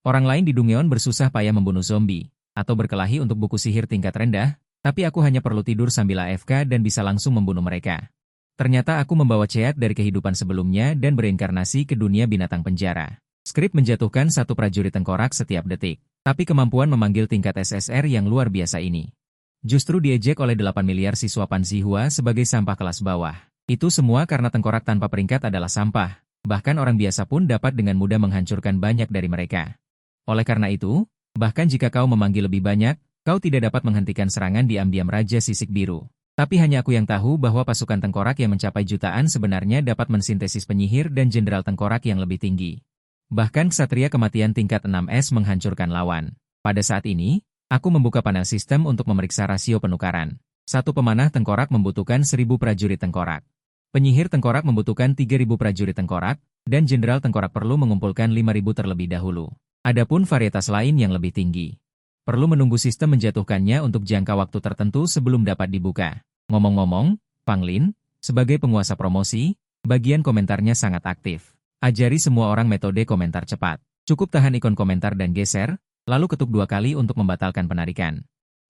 Orang lain di Dungeon bersusah payah membunuh zombie, atau berkelahi untuk buku sihir tingkat rendah, tapi aku hanya perlu tidur sambil AFK dan bisa langsung membunuh mereka. Ternyata aku membawa Cheat dari kehidupan sebelumnya dan berinkarnasi ke dunia binatang penjara. Skrip menjatuhkan satu prajurit tengkorak setiap detik, tapi kemampuan memanggil tingkat SSR yang luar biasa ini justru diejek oleh 8 miliar siswa Panzihua sebagai sampah kelas bawah. Itu semua karena tengkorak tanpa peringkat adalah sampah, bahkan orang biasa pun dapat dengan mudah menghancurkan banyak dari mereka. Oleh karena itu, bahkan jika kau memanggil lebih banyak, kau tidak dapat menghentikan serangan diam-diam Raja Sisik Biru. Tapi hanya aku yang tahu bahwa pasukan tengkorak yang mencapai jutaan sebenarnya dapat mensintesis penyihir dan jenderal tengkorak yang lebih tinggi. Bahkan ksatria kematian tingkat 6S menghancurkan lawan. Pada saat ini, aku membuka panel sistem untuk memeriksa rasio penukaran. Satu pemanah tengkorak membutuhkan 1000 prajurit tengkorak. Penyihir tengkorak membutuhkan 3000 prajurit tengkorak, dan jenderal tengkorak perlu mengumpulkan 5000 terlebih dahulu. Adapun varietas lain yang lebih tinggi perlu menunggu sistem menjatuhkannya untuk jangka waktu tertentu sebelum dapat dibuka. Ngomong-ngomong, Panglin, sebagai penguasa promosi, bagian komentarnya sangat aktif. Ajari semua orang metode komentar cepat. Cukup tahan ikon komentar dan geser, lalu ketuk 2 kali untuk membatalkan penarikan.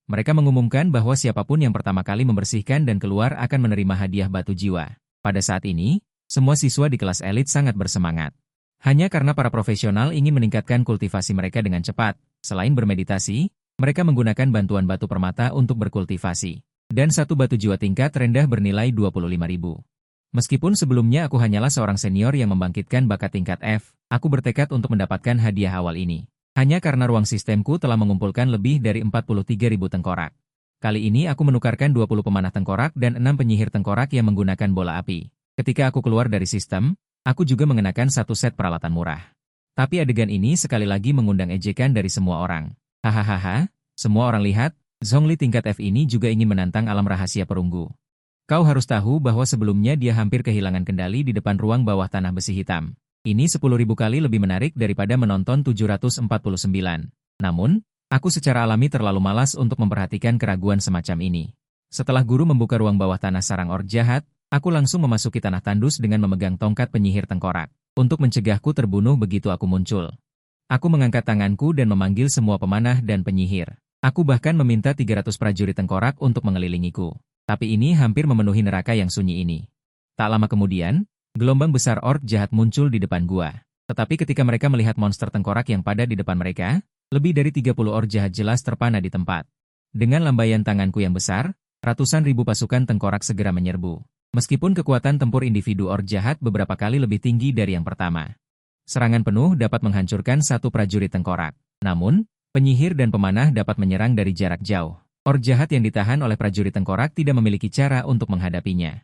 Mereka mengumumkan bahwa siapapun yang pertama kali membersihkan dan keluar akan menerima hadiah batu jiwa. Pada saat ini, semua siswa di kelas elit sangat bersemangat. Hanya karena para profesional ingin meningkatkan kultivasi mereka dengan cepat. Selain bermeditasi, mereka menggunakan bantuan batu permata untuk berkultivasi. Dan satu batu jiwa tingkat rendah bernilai 25.000. Meskipun sebelumnya aku hanyalah seorang senior yang membangkitkan bakat tingkat F, aku bertekad untuk mendapatkan hadiah awal ini. Hanya karena ruang sistemku telah mengumpulkan lebih dari 43.000 tengkorak. Kali ini aku menukarkan 20 pemanah tengkorak dan 6 penyihir tengkorak yang menggunakan bola api. Ketika aku keluar dari sistem, aku juga mengenakan satu set peralatan murah. Tapi adegan ini sekali lagi mengundang ejekan dari semua orang. Hahaha, semua orang lihat, Zhongli tingkat F ini juga ingin menantang alam rahasia perunggu. Kau harus tahu bahwa sebelumnya dia hampir kehilangan kendali di depan ruang bawah tanah besi hitam. Ini 10.000 kali lebih menarik daripada menonton 749. Namun, aku secara alami terlalu malas untuk memperhatikan keraguan semacam ini. Setelah guru membuka ruang bawah tanah sarang orc jahat, aku langsung memasuki tanah tandus dengan memegang tongkat penyihir tengkorak. Untuk mencegahku terbunuh begitu aku muncul. Aku mengangkat tanganku dan memanggil semua pemanah dan penyihir. Aku bahkan meminta 300 prajurit tengkorak untuk mengelilingiku. Tapi ini hampir memenuhi neraka yang sunyi ini. Tak lama kemudian, gelombang besar orc jahat muncul di depan gua. Tetapi ketika mereka melihat monster tengkorak yang pada di depan mereka, lebih dari 30 orc jahat jelas terpana di tempat. Dengan lambaian tanganku yang besar, ratusan ribu pasukan tengkorak segera menyerbu. Meskipun kekuatan tempur individu orc jahat beberapa kali lebih tinggi dari yang pertama. Serangan penuh dapat menghancurkan satu prajurit tengkorak. Namun, penyihir dan pemanah dapat menyerang dari jarak jauh. Orc jahat yang ditahan oleh prajurit tengkorak tidak memiliki cara untuk menghadapinya.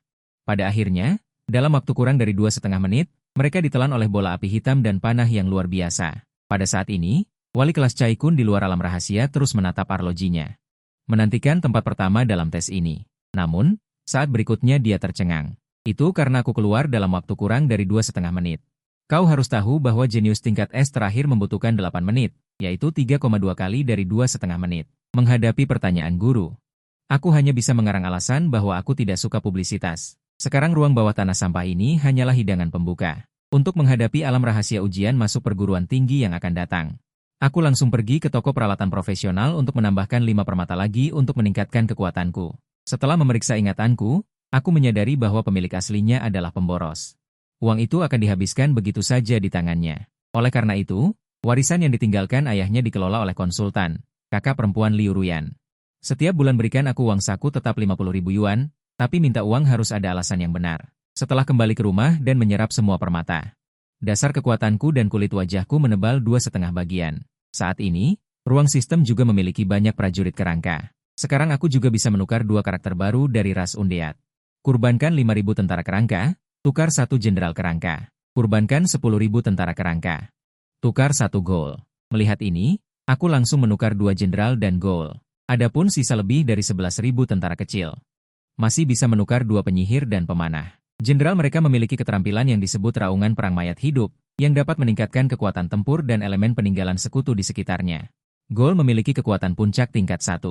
Pada akhirnya, dalam waktu kurang dari 2,5 menit, mereka ditelan oleh bola api hitam dan panah yang luar biasa. Pada saat ini, wali kelas Cai Kun di luar alam rahasia terus menatap arlojinya. Menantikan tempat pertama dalam tes ini. Namun, saat berikutnya dia tercengang. Itu karena aku keluar dalam waktu kurang dari 2,5 menit. Kau harus tahu bahwa jenius tingkat S terakhir membutuhkan 8 menit, yaitu 3,2 kali dari 2,5 menit. Menghadapi pertanyaan guru, aku hanya bisa mengarang alasan bahwa aku tidak suka publisitas. Sekarang ruang bawah tanah sampah ini hanyalah hidangan pembuka. Untuk menghadapi alam rahasia ujian masuk perguruan tinggi yang akan datang. Aku langsung pergi ke toko peralatan profesional untuk menambahkan 5 permata lagi untuk meningkatkan kekuatanku. Setelah memeriksa ingatanku, aku menyadari bahwa pemilik aslinya adalah pemboros. Uang itu akan dihabiskan begitu saja di tangannya. Oleh karena itu, warisan yang ditinggalkan ayahnya dikelola oleh konsultan, kakak perempuan Liu Ruyan. Setiap bulan berikan aku uang saku tetap 50.000 yuan, tapi minta uang harus ada alasan yang benar. Setelah kembali ke rumah dan menyerap semua permata, dasar kekuatanku dan kulit wajahku menebal 2,5 bagian. Saat ini, ruang sistem juga memiliki banyak prajurit kerangka. Sekarang aku juga bisa menukar 2 karakter baru dari ras Undead. Kurbankan 5.000 tentara kerangka, tukar 1 jenderal kerangka. Kurbankan 10.000 tentara kerangka, tukar 1 gol. Melihat ini, aku langsung menukar 2 jenderal dan gol. Adapun sisa lebih dari 11.000 tentara kecil. Masih bisa menukar 2 penyihir dan pemanah. Jenderal mereka memiliki keterampilan yang disebut raungan perang mayat hidup, yang dapat meningkatkan kekuatan tempur dan elemen peninggalan sekutu di sekitarnya. Gol memiliki kekuatan puncak tingkat 1.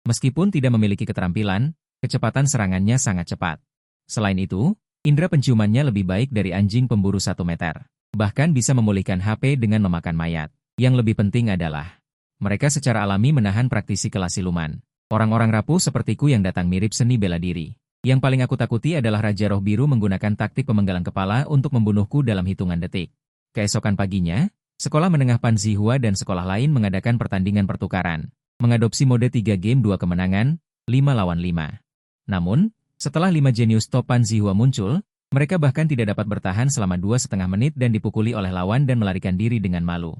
Meskipun tidak memiliki keterampilan, kecepatan serangannya sangat cepat. Selain itu, indera penciumannya lebih baik dari anjing pemburu 1 meter. Bahkan bisa memulihkan HP dengan memakan mayat. Yang lebih penting adalah, mereka secara alami menahan praktisi kelas siluman. Orang-orang rapuh sepertiku yang datang mirip seni bela diri. Yang paling aku takuti adalah Raja Roh Biru menggunakan taktik pemenggalan kepala untuk membunuhku dalam hitungan detik. Keesokan paginya, sekolah menengah Pan Zihua dan sekolah lain mengadakan pertandingan pertukaran. Mengadopsi mode 3 game 2 kemenangan, 5 lawan 5. Namun, setelah 5 jenius top Pan Zihua muncul, mereka bahkan tidak dapat bertahan selama 2,5 menit dan dipukuli oleh lawan dan melarikan diri dengan malu.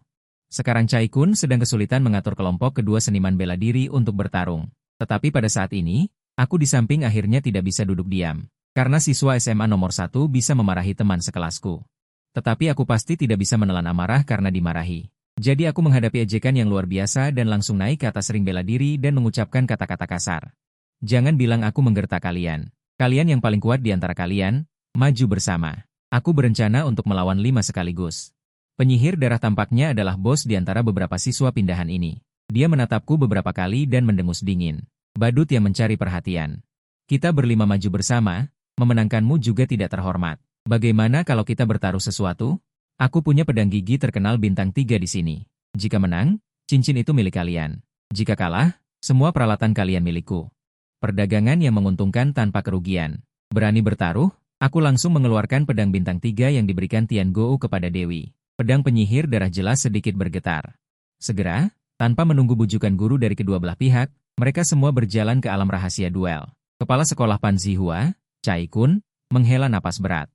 Sekarang Cai Kun sedang kesulitan mengatur kelompok kedua seniman bela diri untuk bertarung. Tetapi pada saat ini, aku di samping akhirnya tidak bisa duduk diam. Karena siswa SMA nomor 1 bisa memarahi teman sekelasku. Tetapi aku pasti tidak bisa menelan amarah karena dimarahi. Jadi aku menghadapi ejekan yang luar biasa dan langsung naik ke atas ring bela diri dan mengucapkan kata-kata kasar. Jangan bilang aku menggerta kalian. Kalian yang paling kuat di antara kalian, maju bersama. Aku berencana untuk melawan 5 sekaligus. Penyihir darah tampaknya adalah bos di antara beberapa siswa pindahan ini. Dia menatapku beberapa kali dan mendengus dingin. Badut yang mencari perhatian. Kita berlima maju bersama, memenangkanmu juga tidak terhormat. Bagaimana kalau kita bertaruh sesuatu? Aku punya pedang gigi terkenal bintang 3 di sini. Jika menang, cincin itu milik kalian. Jika kalah, semua peralatan kalian milikku. Perdagangan yang menguntungkan tanpa kerugian. Berani bertaruh? Aku langsung mengeluarkan pedang bintang 3 yang diberikan Tian Gou kepada Dewi. Pedang penyihir darah jelas sedikit bergetar. Segera, tanpa menunggu bujukan guru dari kedua belah pihak, mereka semua berjalan ke alam rahasia duel. Kepala sekolah Pan Zihua, Cai Kun, menghela napas berat.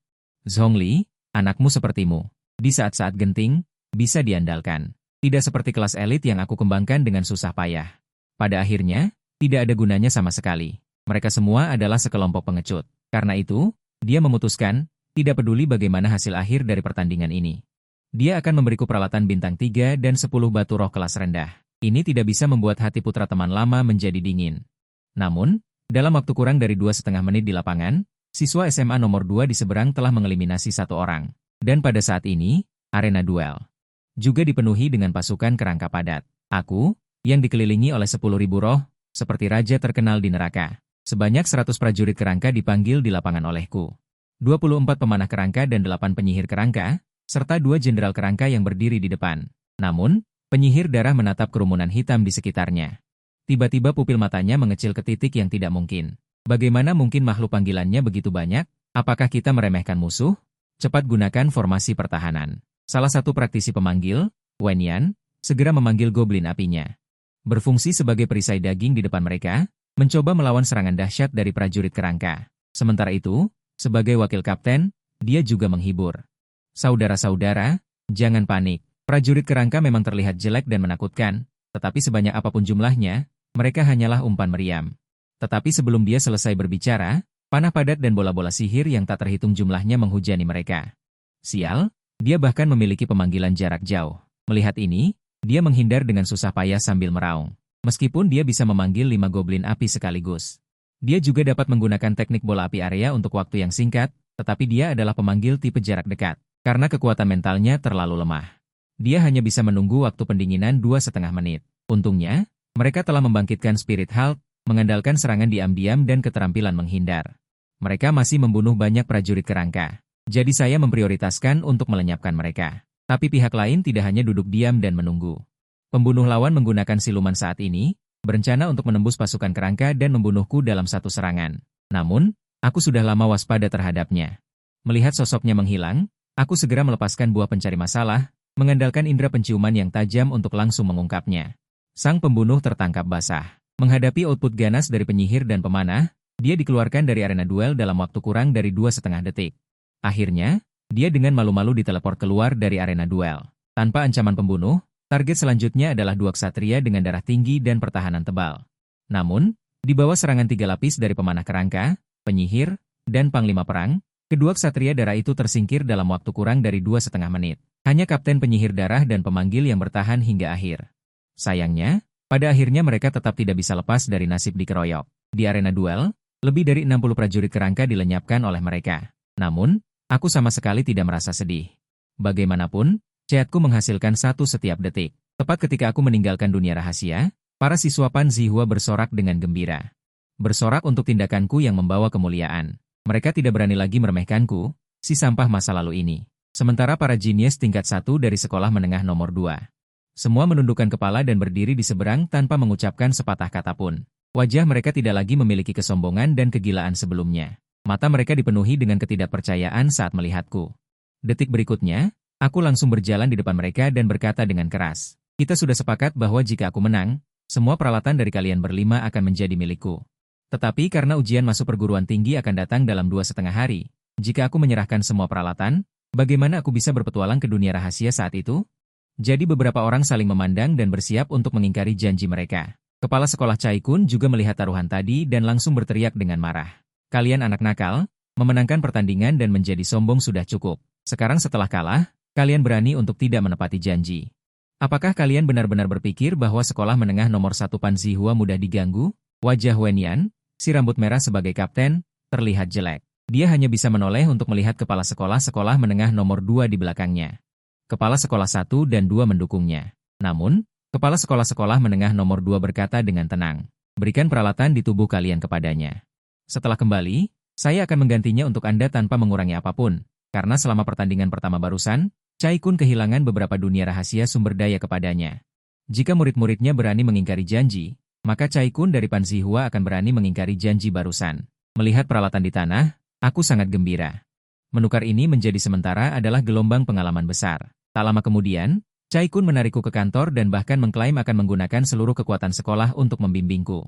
Zhongli, anakmu sepertimu. Di saat-saat genting, bisa diandalkan. Tidak seperti kelas elit yang aku kembangkan dengan susah payah. Pada akhirnya, tidak ada gunanya sama sekali. Mereka semua adalah sekelompok pengecut. Karena itu, dia memutuskan, tidak peduli bagaimana hasil akhir dari pertandingan ini. Dia akan memberiku peralatan bintang 3 dan 10 batu roh kelas rendah. Ini tidak bisa membuat hati putra teman lama menjadi dingin. Namun, dalam waktu kurang dari 2,5 menit di lapangan, siswa SMA nomor 2 di seberang telah mengeliminasi 1 orang. Dan pada saat ini, arena duel juga dipenuhi dengan pasukan kerangka padat. Aku, yang dikelilingi oleh 10.000 roh, seperti raja terkenal di neraka. Sebanyak 100 prajurit kerangka dipanggil di lapangan olehku. 24 pemanah kerangka dan 8 penyihir kerangka, serta 2 jenderal kerangka yang berdiri di depan. Namun, penyihir darah menatap kerumunan hitam di sekitarnya. Tiba-tiba pupil matanya mengecil ke titik yang tidak mungkin. Bagaimana mungkin makhluk panggilannya begitu banyak? Apakah kita meremehkan musuh? Cepat gunakan formasi pertahanan. Salah satu praktisi pemanggil, Wen Yan, segera memanggil goblin apinya. Berfungsi sebagai perisai daging di depan mereka, mencoba melawan serangan dahsyat dari prajurit kerangka. Sementara itu, sebagai wakil kapten, dia juga menghibur. Saudara-saudara, jangan panik. Prajurit kerangka memang terlihat jelek dan menakutkan, tetapi sebanyak apapun jumlahnya, mereka hanyalah umpan meriam. Tetapi sebelum dia selesai berbicara, panah padat dan bola-bola sihir yang tak terhitung jumlahnya menghujani mereka. Sial, dia bahkan memiliki pemanggilan jarak jauh. Melihat ini, dia menghindar dengan susah payah sambil meraung. Meskipun dia bisa memanggil 5 goblin api sekaligus. Dia juga dapat menggunakan teknik bola api area untuk waktu yang singkat, tetapi dia adalah pemanggil tipe jarak dekat, karena kekuatan mentalnya terlalu lemah. Dia hanya bisa menunggu waktu pendinginan 2,5 menit. Untungnya, mereka telah membangkitkan spirit halt, mengandalkan serangan diam-diam dan keterampilan menghindar. Mereka masih membunuh banyak prajurit kerangka. Jadi saya memprioritaskan untuk melenyapkan mereka. Tapi pihak lain tidak hanya duduk diam dan menunggu. Pembunuh lawan menggunakan siluman saat ini, berencana untuk menembus pasukan kerangka dan membunuhku dalam satu serangan. Namun, aku sudah lama waspada terhadapnya. Melihat sosoknya menghilang, aku segera melepaskan buah pencari masalah, mengandalkan indera penciuman yang tajam untuk langsung mengungkapnya. Sang pembunuh tertangkap basah. Menghadapi output ganas dari penyihir dan pemanah, dia dikeluarkan dari arena duel dalam waktu kurang dari 2,5 detik. Akhirnya, dia dengan malu-malu diteleport keluar dari arena duel. Tanpa ancaman pembunuh, target selanjutnya adalah 2 ksatria dengan darah tinggi dan pertahanan tebal. Namun, di bawah serangan 3 lapis dari pemanah kerangka, penyihir, dan panglima perang, kedua ksatria darah itu tersingkir dalam waktu kurang dari 2,5 menit. Hanya kapten penyihir darah dan pemanggil yang bertahan hingga akhir. Sayangnya, pada akhirnya mereka tetap tidak bisa lepas dari nasib dikeroyok. Di arena duel, lebih dari 60 prajurit kerangka dilenyapkan oleh mereka. Namun, aku sama sekali tidak merasa sedih. Bagaimanapun, chatku menghasilkan 1 setiap detik. Tepat ketika aku meninggalkan dunia rahasia, para siswa Pan Zihua bersorak dengan gembira. Bersorak untuk tindakanku yang membawa kemuliaan. Mereka tidak berani lagi meremehkanku, si sampah masa lalu ini. Sementara para jinius tingkat 1 dari sekolah menengah nomor 2 Semua menundukkan kepala dan berdiri di seberang tanpa mengucapkan sepatah kata pun. Wajah mereka tidak lagi memiliki kesombongan dan kegilaan sebelumnya. Mata mereka dipenuhi dengan ketidakpercayaan saat melihatku. Detik berikutnya, aku langsung berjalan di depan mereka dan berkata dengan keras, "Kita sudah sepakat bahwa jika aku menang, semua peralatan dari kalian berlima akan menjadi milikku. Tetapi karena ujian masuk perguruan tinggi akan datang dalam 2,5 hari, jika aku menyerahkan semua peralatan, bagaimana aku bisa berpetualang ke dunia rahasia saat itu?" Jadi beberapa orang saling memandang dan bersiap untuk mengingkari janji mereka. Kepala sekolah Chai-kun juga melihat taruhan tadi dan langsung berteriak dengan marah. "Kalian anak nakal, memenangkan pertandingan dan menjadi sombong sudah cukup. Sekarang setelah kalah, kalian berani untuk tidak menepati janji. Apakah kalian benar-benar berpikir bahwa sekolah menengah nomor 1 Panzihua mudah diganggu?" Wajah Wen Yan, si rambut merah sebagai kapten, terlihat jelek. Dia hanya bisa menoleh untuk melihat kepala sekolah-sekolah menengah nomor 2 di belakangnya. Kepala sekolah 1 dan 2 mendukungnya. Namun, kepala sekolah-sekolah menengah nomor 2 berkata dengan tenang, "Berikan peralatan di tubuh kalian kepadanya. Setelah kembali, saya akan menggantinya untuk Anda tanpa mengurangi apapun, karena selama pertandingan pertama barusan, Chai-kun kehilangan beberapa dunia rahasia sumber daya kepadanya. Jika murid-muridnya berani mengingkari janji, maka Chai-kun dari Panzihua akan berani mengingkari janji barusan." Melihat peralatan di tanah, aku sangat gembira. Menukar ini menjadi sementara adalah gelombang pengalaman besar. Tak lama kemudian, Chai-kun menarikku ke kantor dan bahkan mengklaim akan menggunakan seluruh kekuatan sekolah untuk membimbingku.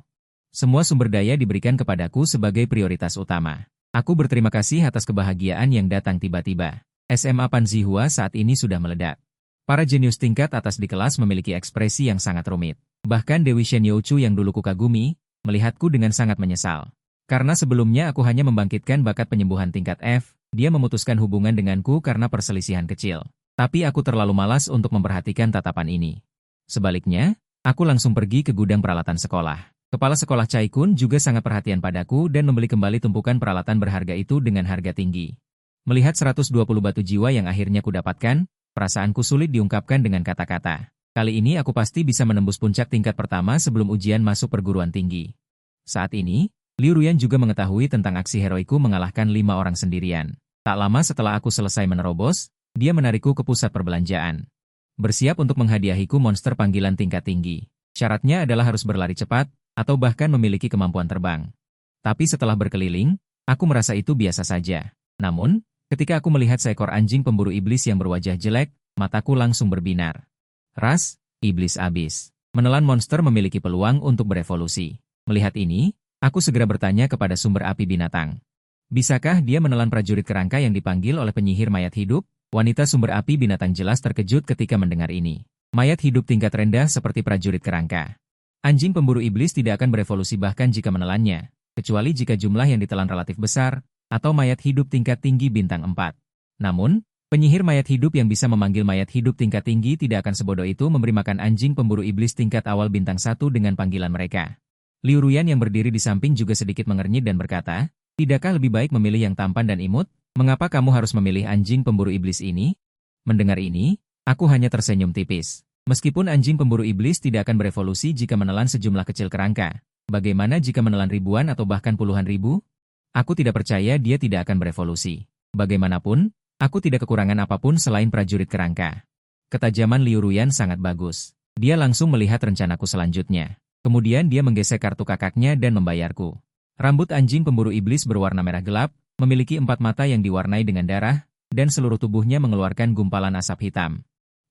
Semua sumber daya diberikan kepadaku sebagai prioritas utama. Aku berterima kasih atas kebahagiaan yang datang tiba-tiba. SMA Panzihua saat ini sudah meledak. Para jenius tingkat atas di kelas memiliki ekspresi yang sangat rumit. Bahkan Dewi Shen Youchu yang dulu kukagumi, melihatku dengan sangat menyesal. Karena sebelumnya aku hanya membangkitkan bakat penyembuhan tingkat F, dia memutuskan hubungan denganku karena perselisihan kecil. Tapi aku terlalu malas untuk memperhatikan tatapan ini. Sebaliknya, aku langsung pergi ke gudang peralatan sekolah. Kepala sekolah Chai-kun juga sangat perhatian padaku dan membeli kembali tumpukan peralatan berharga itu dengan harga tinggi. Melihat 120 batu jiwa yang akhirnya kudapatkan, perasaanku sulit diungkapkan dengan kata-kata. Kali ini aku pasti bisa menembus puncak tingkat pertama sebelum ujian masuk perguruan tinggi. Saat ini, Liu Ruyan juga mengetahui tentang aksi heroiku mengalahkan 5 orang sendirian. Tak lama setelah aku selesai menerobos, dia menarikku ke pusat perbelanjaan. Bersiap untuk menghadiahiku monster panggilan tingkat tinggi. Syaratnya adalah harus berlari cepat, atau bahkan memiliki kemampuan terbang. Tapi setelah berkeliling, aku merasa itu biasa saja. Namun, ketika aku melihat seekor anjing pemburu iblis yang berwajah jelek, mataku langsung berbinar. Ras, iblis abis. Menelan monster memiliki peluang untuk berevolusi. Melihat ini, aku segera bertanya kepada sumber api binatang. Bisakah dia menelan prajurit kerangka yang dipanggil oleh penyihir mayat hidup? Wanita sumber api binatang jelas terkejut ketika mendengar ini. Mayat hidup tingkat rendah seperti prajurit kerangka. Anjing pemburu iblis tidak akan berevolusi bahkan jika menelannya, kecuali jika jumlah yang ditelan relatif besar, atau mayat hidup tingkat tinggi bintang 4. Namun, penyihir mayat hidup yang bisa memanggil mayat hidup tingkat tinggi tidak akan sebodoh itu memberi makan anjing pemburu iblis tingkat awal bintang 1 dengan panggilan mereka. Liu Ruyan yang berdiri di samping juga sedikit mengernyit dan berkata, "Tidakkah lebih baik memilih yang tampan dan imut? Mengapa kamu harus memilih anjing pemburu iblis ini?" Mendengar ini, aku hanya tersenyum tipis. Meskipun anjing pemburu iblis tidak akan berevolusi jika menelan sejumlah kecil kerangka, bagaimana jika menelan ribuan atau bahkan puluhan ribu? Aku tidak percaya dia tidak akan berevolusi. Bagaimanapun, aku tidak kekurangan apapun selain prajurit kerangka. Ketajaman Liu Ruyan sangat bagus. Dia langsung melihat rencanaku selanjutnya. Kemudian dia menggesek kartu kakaknya dan membayarku. Rambut anjing pemburu iblis berwarna merah gelap, memiliki 4 mata yang diwarnai dengan darah, dan seluruh tubuhnya mengeluarkan gumpalan asap hitam.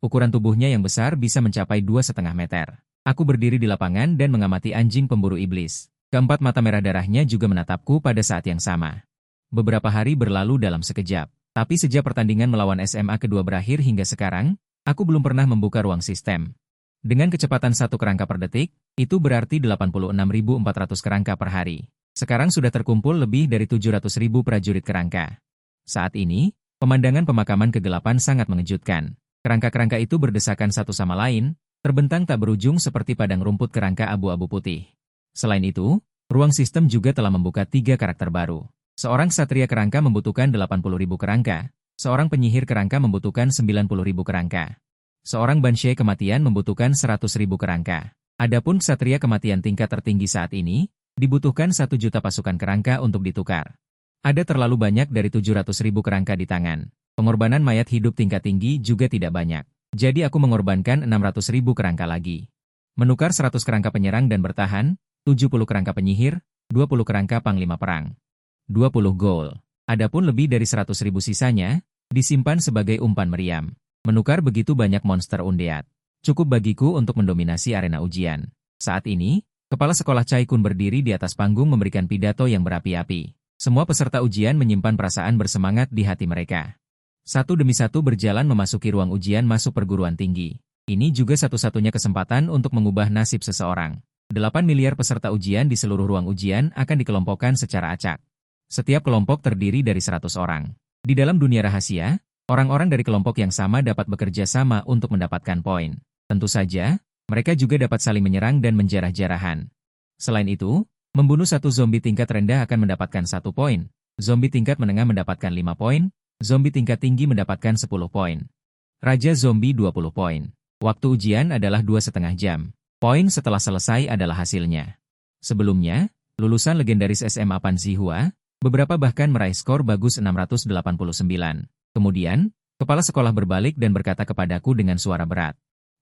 Ukuran tubuhnya yang besar bisa mencapai 2,5 meter. Aku berdiri di lapangan dan mengamati anjing pemburu iblis. Keempat mata merah darahnya juga menatapku pada saat yang sama. Beberapa hari berlalu dalam sekejap. Tapi sejak pertandingan melawan SMA kedua berakhir hingga sekarang, aku belum pernah membuka ruang sistem. Dengan kecepatan 1 kerangka per detik, itu berarti 86.400 kerangka per hari. Sekarang sudah terkumpul lebih dari 700.000 prajurit kerangka. Saat ini, pemandangan pemakaman kegelapan sangat mengejutkan. Kerangka-kerangka itu berdesakan satu sama lain, terbentang tak berujung seperti padang rumput kerangka abu-abu putih. Selain itu, ruang sistem juga telah membuka 3 karakter baru. Seorang ksatria kerangka membutuhkan 80.000 kerangka, seorang penyihir kerangka membutuhkan 90.000 kerangka. Seorang banshee kematian membutuhkan 100.000 kerangka. Adapun ksatria kematian tingkat tertinggi saat ini, dibutuhkan 1 juta pasukan kerangka untuk ditukar. Ada terlalu banyak dari 700.000 kerangka di tangan. Pengorbanan mayat hidup tingkat tinggi juga tidak banyak. Jadi aku mengorbankan 600.000 kerangka lagi. Menukar 100 kerangka penyerang dan bertahan, 70 kerangka penyihir, 20 kerangka panglima perang. 20 gol. Adapun lebih dari 100.000 sisanya, disimpan sebagai umpan meriam. Menukar begitu banyak monster undead. Cukup bagiku untuk mendominasi arena ujian. Saat ini, kepala sekolah Cai Kun berdiri di atas panggung memberikan pidato yang berapi-api. Semua peserta ujian menyimpan perasaan bersemangat di hati mereka. Satu demi satu berjalan memasuki ruang ujian masuk perguruan tinggi. Ini juga satu-satunya kesempatan untuk mengubah nasib seseorang. 8 miliar peserta ujian di seluruh ruang ujian akan dikelompokkan secara acak. Setiap kelompok terdiri dari 100 orang. Di dalam dunia rahasia, orang-orang dari kelompok yang sama dapat bekerja sama untuk mendapatkan poin. Tentu saja, mereka juga dapat saling menyerang dan menjarah-jarahan. Selain itu, membunuh satu zombie tingkat rendah akan mendapatkan 1 poin. Zombie tingkat menengah mendapatkan 5 poin. Zombie tingkat tinggi mendapatkan 10 poin. Raja zombie 20 poin. Waktu ujian adalah 2,5 jam. Poin setelah selesai adalah hasilnya. Sebelumnya, lulusan legendaris SMA Pan Zihua, beberapa bahkan meraih skor bagus 689. Kemudian, kepala sekolah berbalik dan berkata kepadaku dengan suara berat.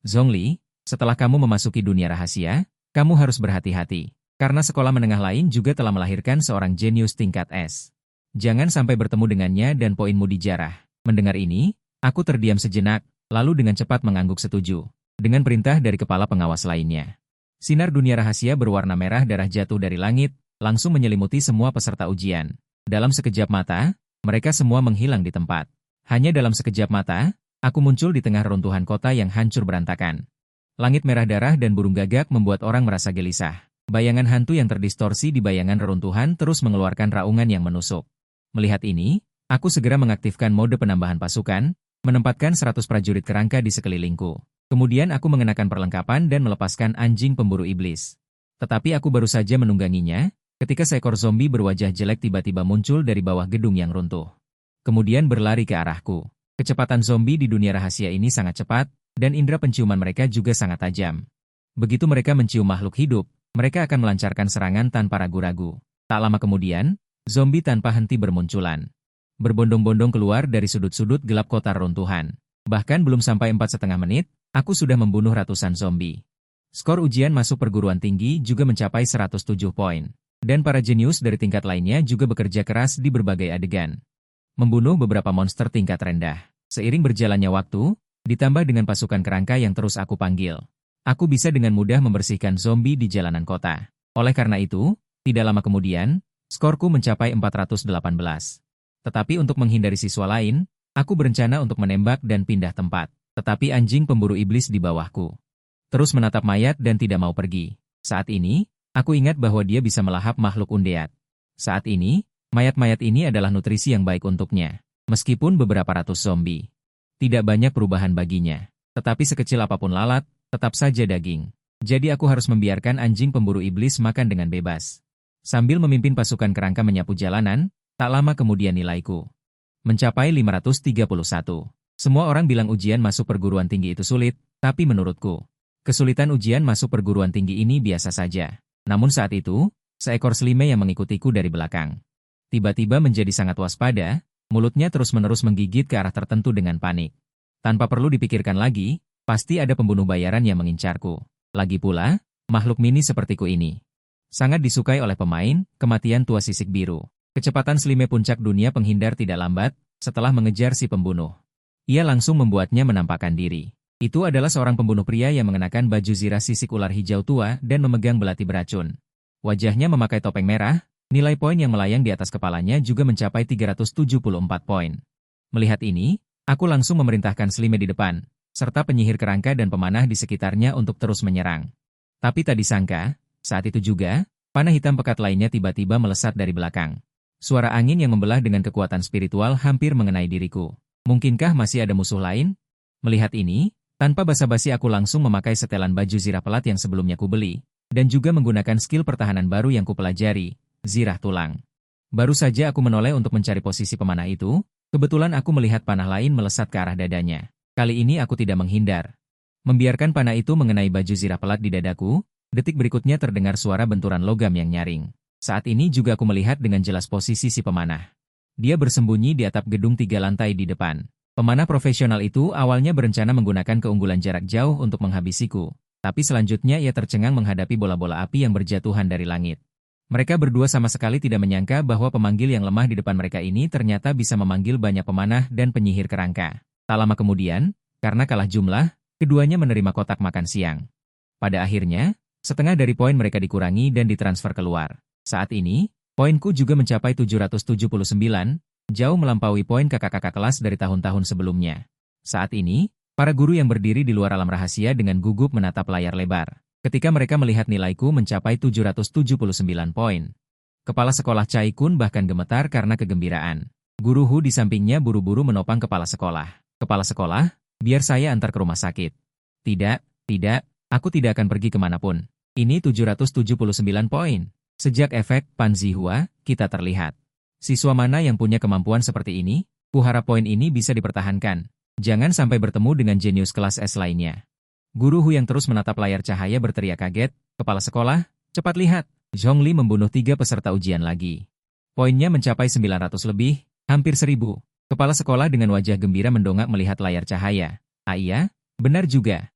Zhongli, setelah kamu memasuki dunia rahasia, kamu harus berhati-hati. Karena sekolah menengah lain juga telah melahirkan seorang jenius tingkat S. Jangan sampai bertemu dengannya dan poinmu dijarah. Mendengar ini, aku terdiam sejenak, lalu dengan cepat mengangguk setuju. Dengan perintah dari kepala pengawas lainnya. Sinar dunia rahasia berwarna merah darah jatuh dari langit, langsung menyelimuti semua peserta ujian. Dalam sekejap mata, mereka semua menghilang di tempat. Hanya dalam sekejap mata, aku muncul di tengah reruntuhan kota yang hancur berantakan. Langit merah darah dan burung gagak membuat orang merasa gelisah. Bayangan hantu yang terdistorsi di bayangan reruntuhan terus mengeluarkan raungan yang menusuk. Melihat ini, aku segera mengaktifkan mode penambahan pasukan, menempatkan 100 prajurit kerangka di sekelilingku. Kemudian aku mengenakan perlengkapan dan melepaskan anjing pemburu iblis. Tetapi aku baru saja menungganginya, ketika seekor zombie berwajah jelek tiba-tiba muncul dari bawah gedung yang runtuh. Kemudian berlari ke arahku. Kecepatan zombie di dunia rahasia ini sangat cepat, dan indera penciuman mereka juga sangat tajam. Begitu mereka mencium makhluk hidup, mereka akan melancarkan serangan tanpa ragu-ragu. Tak lama kemudian, zombie tanpa henti bermunculan. Berbondong-bondong keluar dari sudut-sudut gelap kota runtuhan. Bahkan belum sampai 4,5 menit, aku sudah membunuh ratusan zombie. Skor ujian masuk perguruan tinggi juga mencapai 107 poin. Dan para jenius dari tingkat lainnya juga bekerja keras di berbagai adegan. Membunuh beberapa monster tingkat rendah. Seiring berjalannya waktu, ditambah dengan pasukan kerangka yang terus aku panggil. Aku bisa dengan mudah membersihkan zombie di jalanan kota. Oleh karena itu, tidak lama kemudian, skorku mencapai 418. Tetapi untuk menghindari siswa lain, aku berencana untuk menembak dan pindah tempat. Tetapi anjing pemburu iblis di bawahku terus menatap mayat dan tidak mau pergi. Saat ini, aku ingat bahwa dia bisa melahap makhluk undead. Saat ini, mayat-mayat ini adalah nutrisi yang baik untuknya. Meskipun beberapa ratus zombie. Tidak banyak perubahan baginya. Tetapi sekecil apapun lalat, tetap saja daging. Jadi aku harus membiarkan anjing pemburu iblis makan dengan bebas. Sambil memimpin pasukan kerangka menyapu jalanan, tak lama kemudian nilaiku mencapai 531. Semua orang bilang ujian masuk perguruan tinggi itu sulit, tapi menurutku, kesulitan ujian masuk perguruan tinggi ini biasa saja. Namun saat itu, seekor selime yang mengikutiku dari belakang tiba-tiba menjadi sangat waspada, mulutnya terus-menerus menggigit ke arah tertentu dengan panik. Tanpa perlu dipikirkan lagi, pasti ada pembunuh bayaran yang mengincarku. Lagi pula, makhluk mini sepertiku ini sangat disukai oleh pemain, kematian tua sisik biru. Kecepatan selime puncak dunia penghindar tidak lambat, setelah mengejar si pembunuh. Ia langsung membuatnya menampakkan diri. Itu adalah seorang pembunuh pria yang mengenakan baju zirah sisik ular hijau tua dan memegang belati beracun. Wajahnya memakai topeng merah, nilai poin yang melayang di atas kepalanya juga mencapai 374 poin. Melihat ini, aku langsung memerintahkan selime di depan, serta penyihir kerangka dan pemanah di sekitarnya untuk terus menyerang. Tapi tak disangka, saat itu juga, panah hitam pekat lainnya tiba-tiba melesat dari belakang. Suara angin yang membelah dengan kekuatan spiritual hampir mengenai diriku. Mungkinkah masih ada musuh lain? Melihat ini, tanpa basa-basi aku langsung memakai setelan baju zirah pelat yang sebelumnya kubeli, dan juga menggunakan skill pertahanan baru yang kupelajari, zirah tulang. Baru saja aku menoleh untuk mencari posisi pemanah itu, kebetulan aku melihat panah lain melesat ke arah dadanya. Kali ini aku tidak menghindar. Membiarkan panah itu mengenai baju zirah pelat di dadaku, detik berikutnya terdengar suara benturan logam yang nyaring. Saat ini juga aku melihat dengan jelas posisi si pemanah. Dia bersembunyi di atap gedung 3 lantai di depan. Pemanah profesional itu awalnya berencana menggunakan keunggulan jarak jauh untuk menghabisiku, tapi selanjutnya ia tercengang menghadapi bola-bola api yang berjatuhan dari langit. Mereka berdua sama sekali tidak menyangka bahwa pemanggil yang lemah di depan mereka ini ternyata bisa memanggil banyak pemanah dan penyihir kerangka. Tak lama kemudian, karena kalah jumlah, keduanya menerima kotak makan siang. Pada akhirnya, setengah dari poin mereka dikurangi dan ditransfer keluar. Saat ini, poinku juga mencapai 779, jauh melampaui poin kakak-kakak kelas dari tahun-tahun sebelumnya. Saat ini, para guru yang berdiri di luar alam rahasia dengan gugup menatap layar lebar. Ketika mereka melihat nilaiku mencapai 779 poin. Kepala sekolah Chai Kun bahkan gemetar karena kegembiraan. Guru Hu di sampingnya buru-buru menopang kepala sekolah. Kepala sekolah, biar saya antar ke rumah sakit. Tidak, aku tidak akan pergi kemanapun. Ini 779 poin. Sejak efek Pan Zihua, kita terlihat. Siswa mana yang punya kemampuan seperti ini? Kuharap poin ini bisa dipertahankan. Jangan sampai bertemu dengan jenius kelas S lainnya. Guru Hu yang terus menatap layar cahaya berteriak kaget, kepala sekolah, cepat lihat, Zhongli membunuh 3 peserta ujian lagi. Poinnya mencapai 900 lebih, hampir 1000. Kepala sekolah dengan wajah gembira mendongak melihat layar cahaya. Ah iya, benar juga.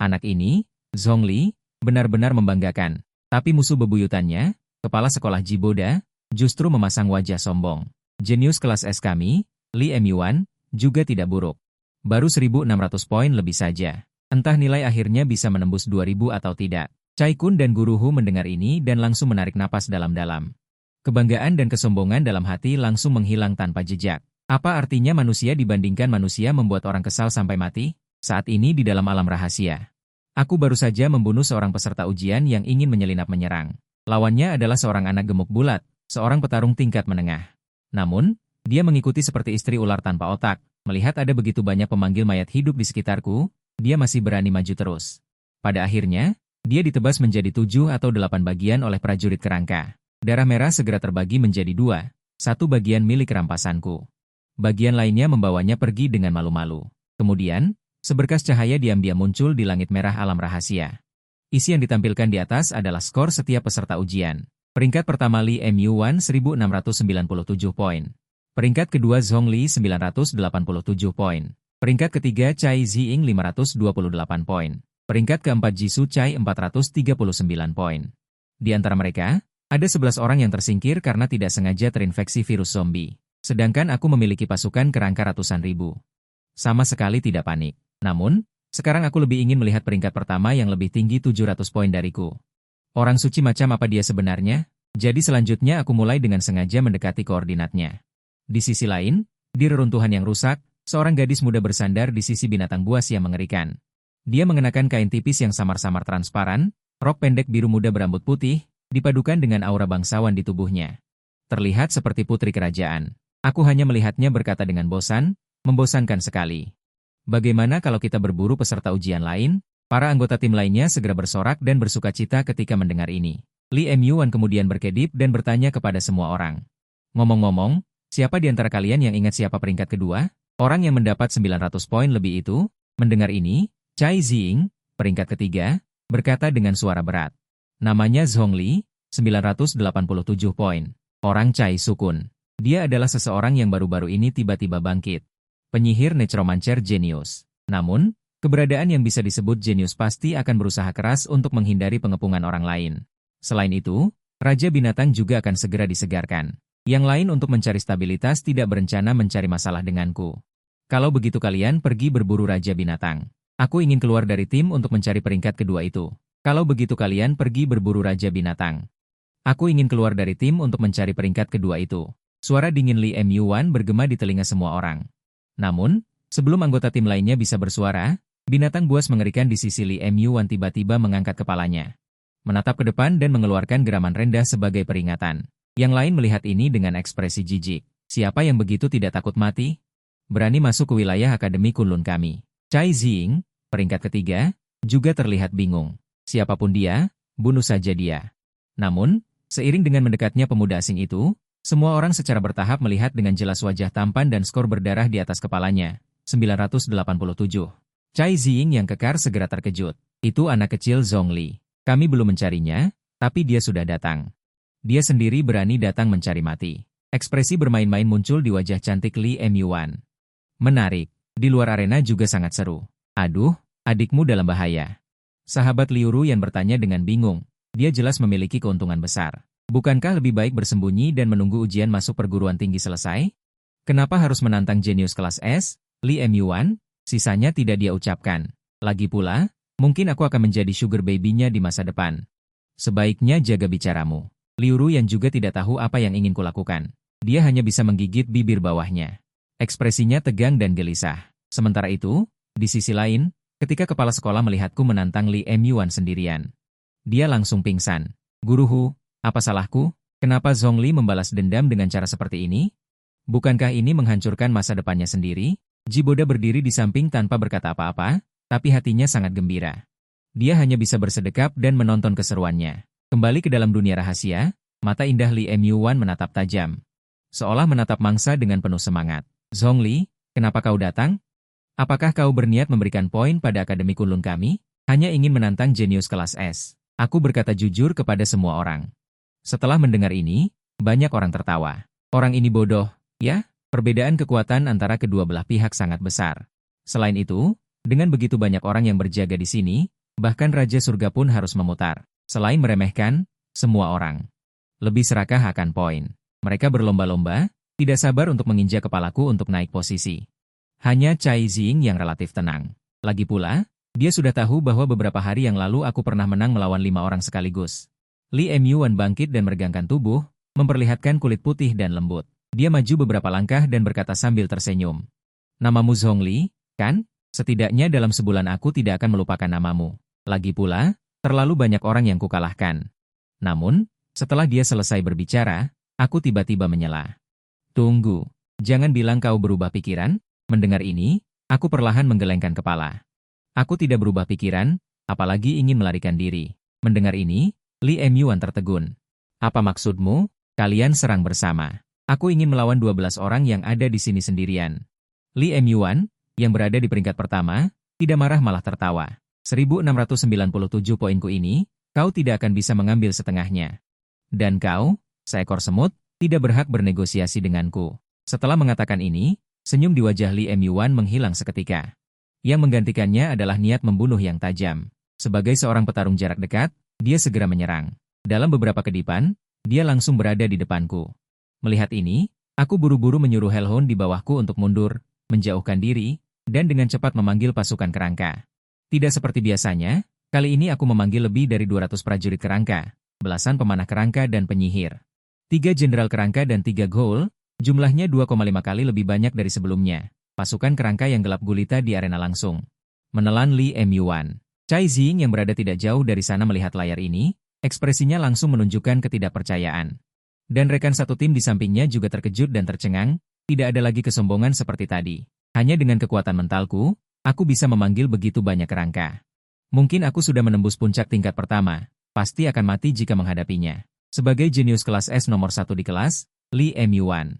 Anak ini, Zhongli, benar-benar membanggakan. Tapi musuh bebuyutannya, kepala sekolah Jiboda, justru memasang wajah sombong. Jenius kelas S kami, Li Emyuan, juga tidak buruk. Baru 1.600 poin lebih saja. Entah nilai akhirnya bisa menembus 2.000 atau tidak. Chai Kun dan Guru Hu mendengar ini dan langsung menarik napas dalam-dalam. Kebanggaan dan kesombongan dalam hati langsung menghilang tanpa jejak. Apa artinya manusia dibandingkan manusia membuat orang kesal sampai mati? Saat ini di dalam alam rahasia. Aku baru saja membunuh seorang peserta ujian yang ingin menyelinap menyerang. Lawannya adalah seorang anak gemuk bulat, seorang petarung tingkat menengah. Namun, dia mengikuti seperti istri ular tanpa otak. Melihat ada begitu banyak pemanggil mayat hidup di sekitarku, dia masih berani maju terus. Pada akhirnya, dia ditebas menjadi 7 atau 8 bagian oleh prajurit kerangka. Darah merah segera terbagi menjadi 2, satu bagian milik rampasanku. Bagian lainnya membawanya pergi dengan malu-malu. Kemudian, seberkas cahaya diam-diam muncul di langit merah alam rahasia. Isi yang ditampilkan di atas adalah skor setiap peserta ujian. Peringkat pertama Li Emyuan 1697 poin. Peringkat kedua Zhongli 987 poin. Peringkat ketiga Chai Ziying 528 poin. Peringkat keempat Jisoo Chai 439 poin. Di antara mereka, ada 11 orang yang tersingkir karena tidak sengaja terinfeksi virus zombie. Sedangkan aku memiliki pasukan kerangka ratusan ribu. Sama sekali tidak panik. Namun, sekarang aku lebih ingin melihat peringkat pertama yang lebih tinggi 700 poin dariku. Orang suci macam apa dia sebenarnya? Jadi selanjutnya aku mulai dengan sengaja mendekati koordinatnya. Di sisi lain, di reruntuhan yang rusak, seorang gadis muda bersandar di sisi binatang buas yang mengerikan. Dia mengenakan kain tipis yang samar-samar transparan, rok pendek biru muda berambut putih, dipadukan dengan aura bangsawan di tubuhnya. Terlihat seperti putri kerajaan. Aku hanya melihatnya berkata dengan bosan, membosankan sekali. Bagaimana kalau kita berburu peserta ujian lain? Para anggota tim lainnya segera bersorak dan bersukacita ketika mendengar ini. Li Emyuan kemudian berkedip dan bertanya kepada semua orang. Ngomong-ngomong, siapa di antara kalian yang ingat siapa peringkat kedua? Orang yang mendapat 900 poin lebih itu? Mendengar ini, Chai Ziying, peringkat ketiga, berkata dengan suara berat. Namanya Zhongli, 987 poin. Orang Chai Sukun. Dia adalah seseorang yang baru-baru ini tiba-tiba bangkit. Penyihir necromancer jenius. Namun, keberadaan yang bisa disebut jenius pasti akan berusaha keras untuk menghindari pengepungan orang lain. Selain itu, Raja Binatang juga akan segera disegarkan. Yang lain untuk mencari stabilitas tidak berencana mencari masalah denganku. Kalau begitu kalian pergi berburu Raja Binatang. Aku ingin keluar dari tim untuk mencari peringkat kedua itu. Kalau begitu kalian pergi berburu Raja Binatang. Aku ingin keluar dari tim untuk mencari peringkat kedua itu. Suara dingin Li Emyuan bergema di telinga semua orang. Namun, sebelum anggota tim lainnya bisa bersuara, binatang buas mengerikan di sisi Li Emyuan tiba-tiba mengangkat kepalanya. Menatap ke depan dan mengeluarkan geraman rendah sebagai peringatan. Yang lain melihat ini dengan ekspresi jijik. Siapa yang begitu tidak takut mati? Berani masuk ke wilayah Akademi Kunlun kami. Chai Ziying, peringkat ketiga, juga terlihat bingung. Siapapun dia, bunuh saja dia. Namun, seiring dengan mendekatnya pemuda asing itu, semua orang secara bertahap melihat dengan jelas wajah tampan dan skor berdarah di atas kepalanya. 987. Chai Ziying yang kekar segera terkejut. Itu anak kecil Zhongli. Kami belum mencarinya, tapi dia sudah datang. Dia sendiri berani datang mencari mati. Ekspresi bermain-main muncul di wajah cantik Li Emyuan. Menarik. Di luar arena juga sangat seru. Aduh, adikmu dalam bahaya. Sahabat Liu Ruyan bertanya dengan bingung. Dia jelas memiliki keuntungan besar. Bukankah lebih baik bersembunyi dan menunggu ujian masuk perguruan tinggi selesai? Kenapa harus menantang jenius kelas S, Li Emyuan? Sisanya tidak dia ucapkan. Lagi pula, mungkin aku akan menjadi sugar baby-nya di masa depan. Sebaiknya jaga bicaramu. Liu Ruyan juga tidak tahu apa yang ingin kulakukan. Dia hanya bisa menggigit bibir bawahnya. Ekspresinya tegang dan gelisah. Sementara itu, di sisi lain, ketika kepala sekolah melihatku menantang Li Emyuan sendirian, dia langsung pingsan. Guruhu, apa salahku? Kenapa Zhongli membalas dendam dengan cara seperti ini? Bukankah ini menghancurkan masa depannya sendiri? Jiboda berdiri di samping tanpa berkata apa-apa, tapi hatinya sangat gembira. Dia hanya bisa bersedekap dan menonton keseruannya. Kembali ke dalam dunia rahasia, mata indah Li Emyuan menatap tajam, seolah menatap mangsa dengan penuh semangat. Zhongli, kenapa kau datang? Apakah kau berniat memberikan poin pada Akademi Kunlun kami? Hanya ingin menantang jenius kelas S. Aku berkata jujur kepada semua orang. Setelah mendengar ini, banyak orang tertawa. Orang ini bodoh, ya? Perbedaan kekuatan antara kedua belah pihak sangat besar. Selain itu, dengan begitu banyak orang yang berjaga di sini, bahkan Raja Surga pun harus memutar. Selain meremehkan, semua orang lebih serakah akan poin. Mereka berlomba-lomba, tidak sabar untuk menginjak kepalaku untuk naik posisi. Hanya Cai Jing yang relatif tenang. Lagi pula, dia sudah tahu bahwa beberapa hari yang lalu aku pernah menang melawan 5 orang sekaligus. Li Emyuan bangkit dan meregangkan tubuh, memperlihatkan kulit putih dan lembut. Dia maju beberapa langkah dan berkata sambil tersenyum. Namamu Zhongli, kan? Setidaknya dalam sebulan aku tidak akan melupakan namamu. Lagi pula, terlalu banyak orang yang kukalahkan. Namun, setelah dia selesai berbicara, aku tiba-tiba menyela. Tunggu, jangan bilang kau berubah pikiran? Mendengar ini, aku perlahan menggelengkan kepala. Aku tidak berubah pikiran, apalagi ingin melarikan diri. Mendengar ini, Li Emyuan tertegun. Apa maksudmu? Kalian serang bersama. Aku ingin melawan 12 orang yang ada di sini sendirian. Li Emyuan, yang berada di peringkat pertama, tidak marah malah tertawa. 1697 poinku ini, kau tidak akan bisa mengambil setengahnya. Dan kau, seekor semut, tidak berhak bernegosiasi denganku. Setelah mengatakan ini, senyum di wajah Li Emyuan menghilang seketika. Yang menggantikannya adalah niat membunuh yang tajam. Sebagai seorang petarung jarak dekat, dia segera menyerang. Dalam beberapa kedipan, dia langsung berada di depanku. Melihat ini, aku buru-buru menyuruh Hellhound di bawahku untuk mundur, menjauhkan diri, dan dengan cepat memanggil pasukan kerangka. Tidak seperti biasanya, kali ini aku memanggil lebih dari 200 prajurit kerangka, belasan pemanah kerangka dan penyihir. 3 jenderal kerangka dan 3 ghoul, jumlahnya 2,5 kali lebih banyak dari sebelumnya. Pasukan kerangka yang gelap gulita di arena langsung menelan Li Emyuan. Cai Jing yang berada tidak jauh dari sana melihat layar ini, ekspresinya langsung menunjukkan ketidakpercayaan. Dan rekan satu tim di sampingnya juga terkejut dan tercengang, tidak ada lagi kesombongan seperti tadi. Hanya dengan kekuatan mentalku, aku bisa memanggil begitu banyak kerangka. Mungkin aku sudah menembus puncak tingkat pertama, pasti akan mati jika menghadapinya. Sebagai jenius kelas S nomor 1 di kelas, Li Emyuan.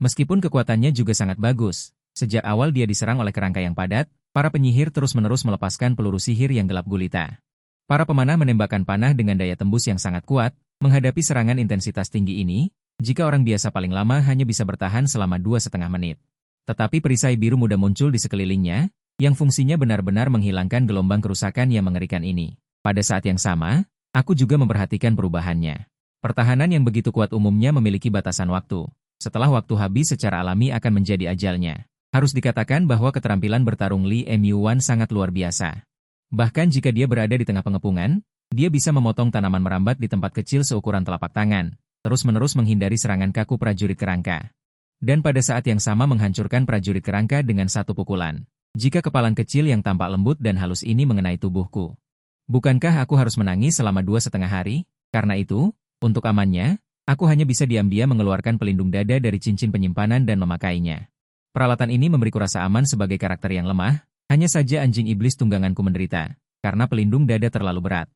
Meskipun kekuatannya juga sangat bagus, sejak awal dia diserang oleh kerangka yang padat, para penyihir terus-menerus melepaskan peluru sihir yang gelap gulita. Para pemanah menembakkan panah dengan daya tembus yang sangat kuat, menghadapi serangan intensitas tinggi ini, jika orang biasa paling lama hanya bisa bertahan selama 2,5 menit. Tetapi perisai biru muda muncul di sekelilingnya, yang fungsinya benar-benar menghilangkan gelombang kerusakan yang mengerikan ini. Pada saat yang sama, aku juga memperhatikan perubahannya. Pertahanan yang begitu kuat umumnya memiliki batasan waktu. Setelah waktu habis secara alami akan menjadi ajalnya. Harus dikatakan bahwa keterampilan bertarung Li Emyuan sangat luar biasa. Bahkan jika dia berada di tengah pengepungan, dia bisa memotong tanaman merambat di tempat kecil seukuran telapak tangan, terus-menerus menghindari serangan kaku prajurit kerangka. Dan pada saat yang sama menghancurkan prajurit kerangka dengan satu pukulan. Jika kepalan kecil yang tampak lembut dan halus ini mengenai tubuhku. Bukankah aku harus menangis selama 2,5 hari? Karena itu, untuk amannya, aku hanya bisa diam-diam mengeluarkan pelindung dada dari cincin penyimpanan dan memakainya. Peralatan ini memberiku rasa aman sebagai karakter yang lemah, hanya saja anjing iblis tungganganku menderita, karena pelindung dada terlalu berat.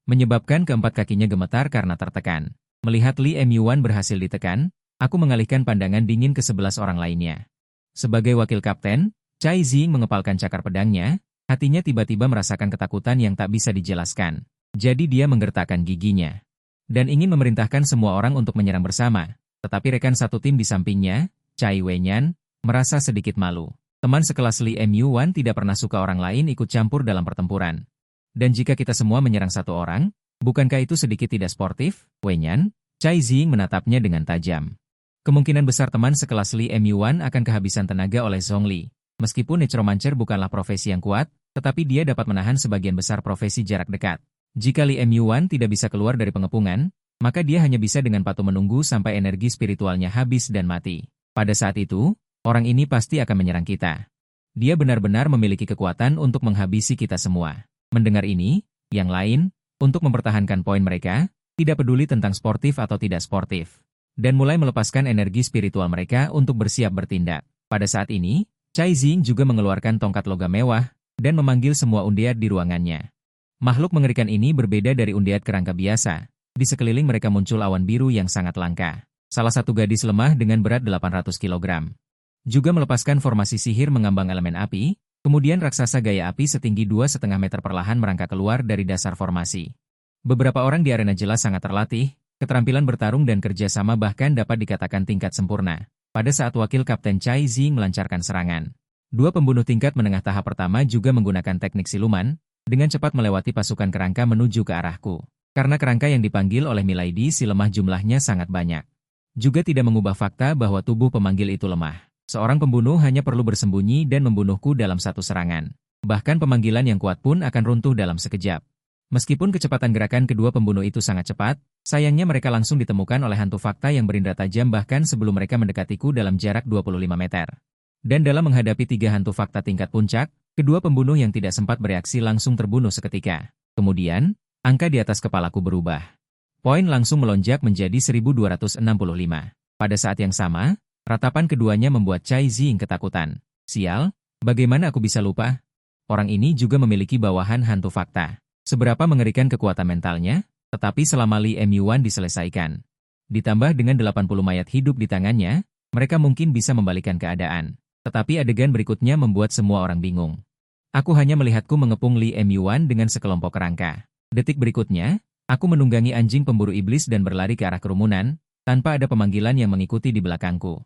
Menyebabkan keempat kakinya gemetar karena tertekan. Melihat Li Emyuan berhasil ditekan, aku mengalihkan pandangan dingin ke 11 orang lainnya. Sebagai wakil kapten, Cai Jing mengepalkan cakar pedangnya, hatinya tiba-tiba merasakan ketakutan yang tak bisa dijelaskan. Jadi dia menggertakkan giginya. Dan ingin memerintahkan semua orang untuk menyerang bersama, tetapi rekan satu tim di sampingnya, Cai Wenyan, merasa sedikit malu. Teman sekelas Li Muan tidak pernah suka orang lain ikut campur dalam pertempuran. Dan jika kita semua menyerang satu orang, bukankah itu sedikit tidak sportif, Wenyan? Cai Ziying menatapnya dengan tajam. Kemungkinan besar teman sekelas Li Muan akan kehabisan tenaga oleh Zhongli. Meskipun necromancer bukanlah profesi yang kuat, tetapi dia dapat menahan sebagian besar profesi jarak dekat. Jika Li Muan tidak bisa keluar dari pengepungan, maka dia hanya bisa dengan patuh menunggu sampai energi spiritualnya habis dan mati. Pada saat itu, orang ini pasti akan menyerang kita. Dia benar-benar memiliki kekuatan untuk menghabisi kita semua. Mendengar ini, yang lain, untuk mempertahankan poin mereka, tidak peduli tentang sportif atau tidak sportif. Dan mulai melepaskan energi spiritual mereka untuk bersiap bertindak. Pada saat ini, Cai Ziying juga mengeluarkan tongkat logam mewah, dan memanggil semua undead di ruangannya. Makhluk mengerikan ini berbeda dari undead kerangka biasa. Di sekeliling mereka muncul awan biru yang sangat langka. Salah satu gadis lemah dengan berat 800 kg. Juga melepaskan formasi sihir mengambang elemen api, kemudian raksasa gaya api setinggi 2,5 meter perlahan merangkak keluar dari dasar formasi. Beberapa orang di arena jelas sangat terlatih, keterampilan bertarung dan kerjasama bahkan dapat dikatakan tingkat sempurna. Pada saat wakil Kapten Cai Ziying melancarkan serangan, dua pembunuh tingkat menengah tahap pertama juga menggunakan teknik siluman, dengan cepat melewati pasukan kerangka menuju ke arahku. Karena kerangka yang dipanggil oleh Milady si lemah jumlahnya sangat banyak. Juga tidak mengubah fakta bahwa tubuh pemanggil itu lemah. Seorang pembunuh hanya perlu bersembunyi dan membunuhku dalam satu serangan. Bahkan pemanggilan yang kuat pun akan runtuh dalam sekejap. Meskipun kecepatan gerakan kedua pembunuh itu sangat cepat, sayangnya mereka langsung ditemukan oleh hantu fakta yang berindra tajam bahkan sebelum mereka mendekatiku dalam jarak 25 meter. Dan dalam menghadapi 3 hantu fakta tingkat puncak, kedua pembunuh yang tidak sempat bereaksi langsung terbunuh seketika. Kemudian, angka di atas kepalaku berubah. Poin langsung melonjak menjadi 1265. Pada saat yang sama, ratapan keduanya membuat Cai Ziying ketakutan. Sial, bagaimana aku bisa lupa? Orang ini juga memiliki bawahan hantu fakta. Seberapa mengerikan kekuatan mentalnya, tetapi selama Li Muan diselesaikan. Ditambah dengan 80 mayat hidup di tangannya, mereka mungkin bisa membalikkan keadaan. Tetapi adegan berikutnya membuat semua orang bingung. Aku hanya melihatku mengepung Li Muan dengan sekelompok kerangka. Detik berikutnya, aku menunggangi anjing pemburu iblis dan berlari ke arah kerumunan, tanpa ada pemanggilan yang mengikuti di belakangku.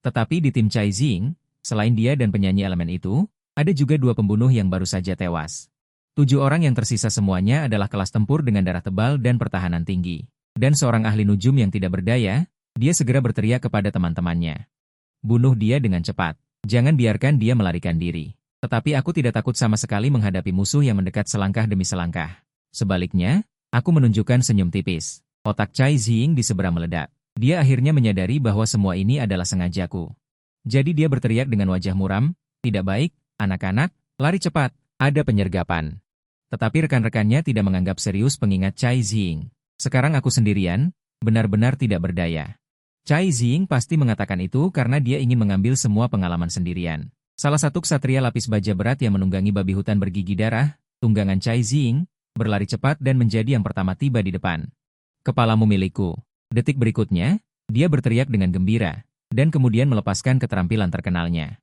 Tetapi di tim Cai Ziying, selain dia dan penyanyi elemen itu, ada juga 2 pembunuh yang baru saja tewas. 7 orang yang tersisa semuanya adalah kelas tempur dengan darah tebal dan pertahanan tinggi. Dan seorang ahli nujum yang tidak berdaya, dia segera berteriak kepada teman-temannya. Bunuh dia dengan cepat. Jangan biarkan dia melarikan diri. Tetapi aku tidak takut sama sekali menghadapi musuh yang mendekat selangkah demi selangkah. Sebaliknya, aku menunjukkan senyum tipis. Otak Cai Ziying di seberang meledak. Dia akhirnya menyadari bahwa semua ini adalah sengajaku. Jadi dia berteriak dengan wajah muram, "Tidak baik, anak-anak, lari cepat, ada penyergapan." Tetapi rekan-rekannya tidak menganggap serius pengingat Cai Ziying. Sekarang aku sendirian, benar-benar tidak berdaya. Cai Ziying pasti mengatakan itu karena dia ingin mengambil semua pengalaman sendirian. Salah satu ksatria lapis baja berat yang menunggangi babi hutan bergigi darah, tunggangan Cai Ziying, berlari cepat dan menjadi yang pertama tiba di depan. "Kepalamu milikku." Detik berikutnya, dia berteriak dengan gembira, dan kemudian melepaskan keterampilan terkenalnya.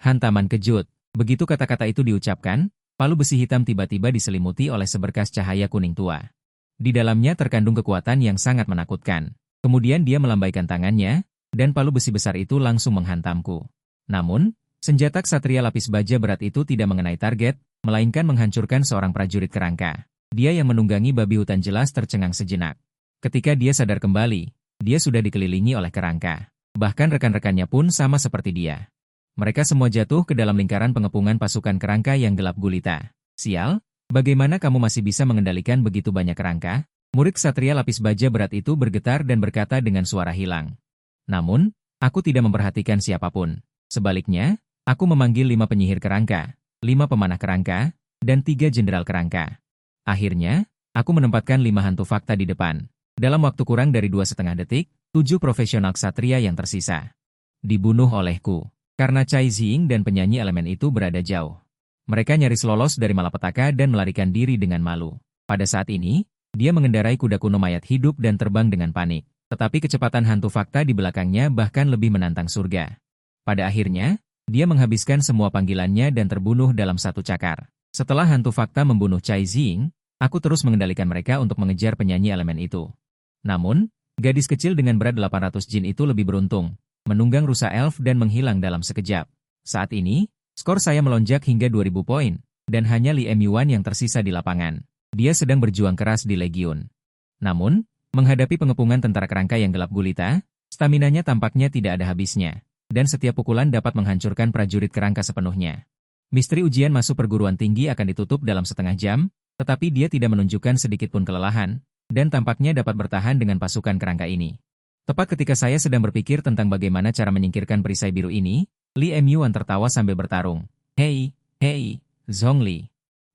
Hantaman kejut. Begitu kata-kata itu diucapkan, palu besi hitam tiba-tiba diselimuti oleh seberkas cahaya kuning tua. Di dalamnya terkandung kekuatan yang sangat menakutkan. Kemudian dia melambaikan tangannya, dan palu besi besar itu langsung menghantamku. Namun, senjata ksatria lapis baja berat itu tidak mengenai target, melainkan menghancurkan seorang prajurit kerangka. Dia yang menunggangi babi hutan jelas tercengang sejenak. Ketika dia sadar kembali, dia sudah dikelilingi oleh kerangka. Bahkan rekan-rekannya pun sama seperti dia. Mereka semua jatuh ke dalam lingkaran pengepungan pasukan kerangka yang gelap gulita. "Sial, bagaimana kamu masih bisa mengendalikan begitu banyak kerangka?" Murid ksatria lapis baja berat itu bergetar dan berkata dengan suara hilang. Namun, aku tidak memperhatikan siapapun. Sebaliknya, aku memanggil 5 penyihir kerangka, 5 pemanah kerangka, dan 3 jenderal kerangka. Akhirnya, aku menempatkan 5 hantu fakta di depan. Dalam waktu kurang dari 2,5 detik, 7 profesional ksatria yang tersisa dibunuh olehku. Karena Cai Ziying dan penyanyi elemen itu berada jauh. Mereka nyaris lolos dari malapetaka dan melarikan diri dengan malu. Pada saat ini, dia mengendarai kuda kuno mayat hidup dan terbang dengan panik. Tetapi kecepatan hantu fakta di belakangnya bahkan lebih menantang surga. Pada akhirnya, dia menghabiskan semua panggilannya dan terbunuh dalam satu cakar. Setelah hantu fakta membunuh Cai Ziying, aku terus mengendalikan mereka untuk mengejar penyanyi elemen itu. Namun, gadis kecil dengan berat 800 jin itu lebih beruntung, menunggang rusa elf dan menghilang dalam sekejap. Saat ini, Skor saya melonjak hingga 2000 poin, dan hanya Lee Myuan yang tersisa di lapangan. Dia sedang berjuang keras di Legiun. Namun, menghadapi pengepungan tentara kerangka yang gelap gulita, staminanya tampaknya tidak ada habisnya, dan setiap pukulan dapat menghancurkan prajurit kerangka sepenuhnya. Misteri ujian masuk perguruan tinggi akan ditutup dalam setengah jam, tetapi dia tidak menunjukkan sedikitpun kelelahan, dan tampaknya dapat bertahan dengan pasukan kerangka ini. Tepat ketika saya sedang berpikir tentang bagaimana cara menyingkirkan perisai biru ini, Lee Myuan tertawa sambil bertarung. Hei, Zhongli.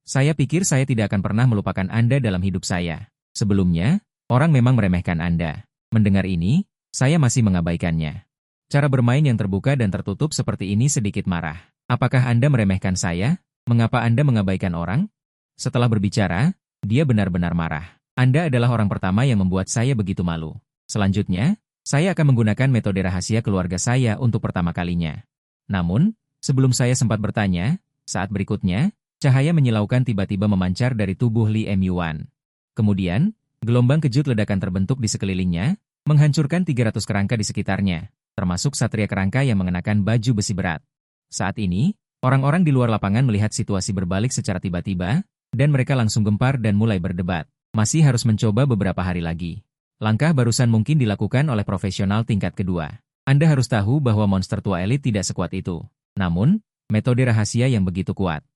Saya pikir saya tidak akan pernah melupakan Anda dalam hidup saya. Sebelumnya, orang memang meremehkan Anda. Mendengar ini, saya masih mengabaikannya. Cara bermain yang terbuka dan tertutup seperti ini sedikit marah. Apakah Anda meremehkan saya? Mengapa Anda mengabaikan orang? Setelah berbicara, dia benar-benar marah. Anda adalah orang pertama yang membuat saya begitu malu. Selanjutnya, saya akan menggunakan metode rahasia keluarga saya untuk pertama kalinya. Namun, sebelum saya sempat bertanya, saat berikutnya, cahaya menyilaukan tiba-tiba memancar dari tubuh Lee Myuan. Kemudian, gelombang kejut ledakan terbentuk di sekelilingnya, menghancurkan 300 kerangka di sekitarnya, termasuk satria kerangka yang mengenakan baju besi berat. Saat ini, orang-orang di luar lapangan melihat situasi berbalik secara tiba-tiba, dan mereka langsung gempar dan mulai berdebat. Masih harus mencoba beberapa hari lagi. Langkah barusan mungkin dilakukan oleh profesional tingkat kedua. Anda harus tahu bahwa monster tua elit tidak sekuat itu. Namun, metode rahasia yang begitu kuat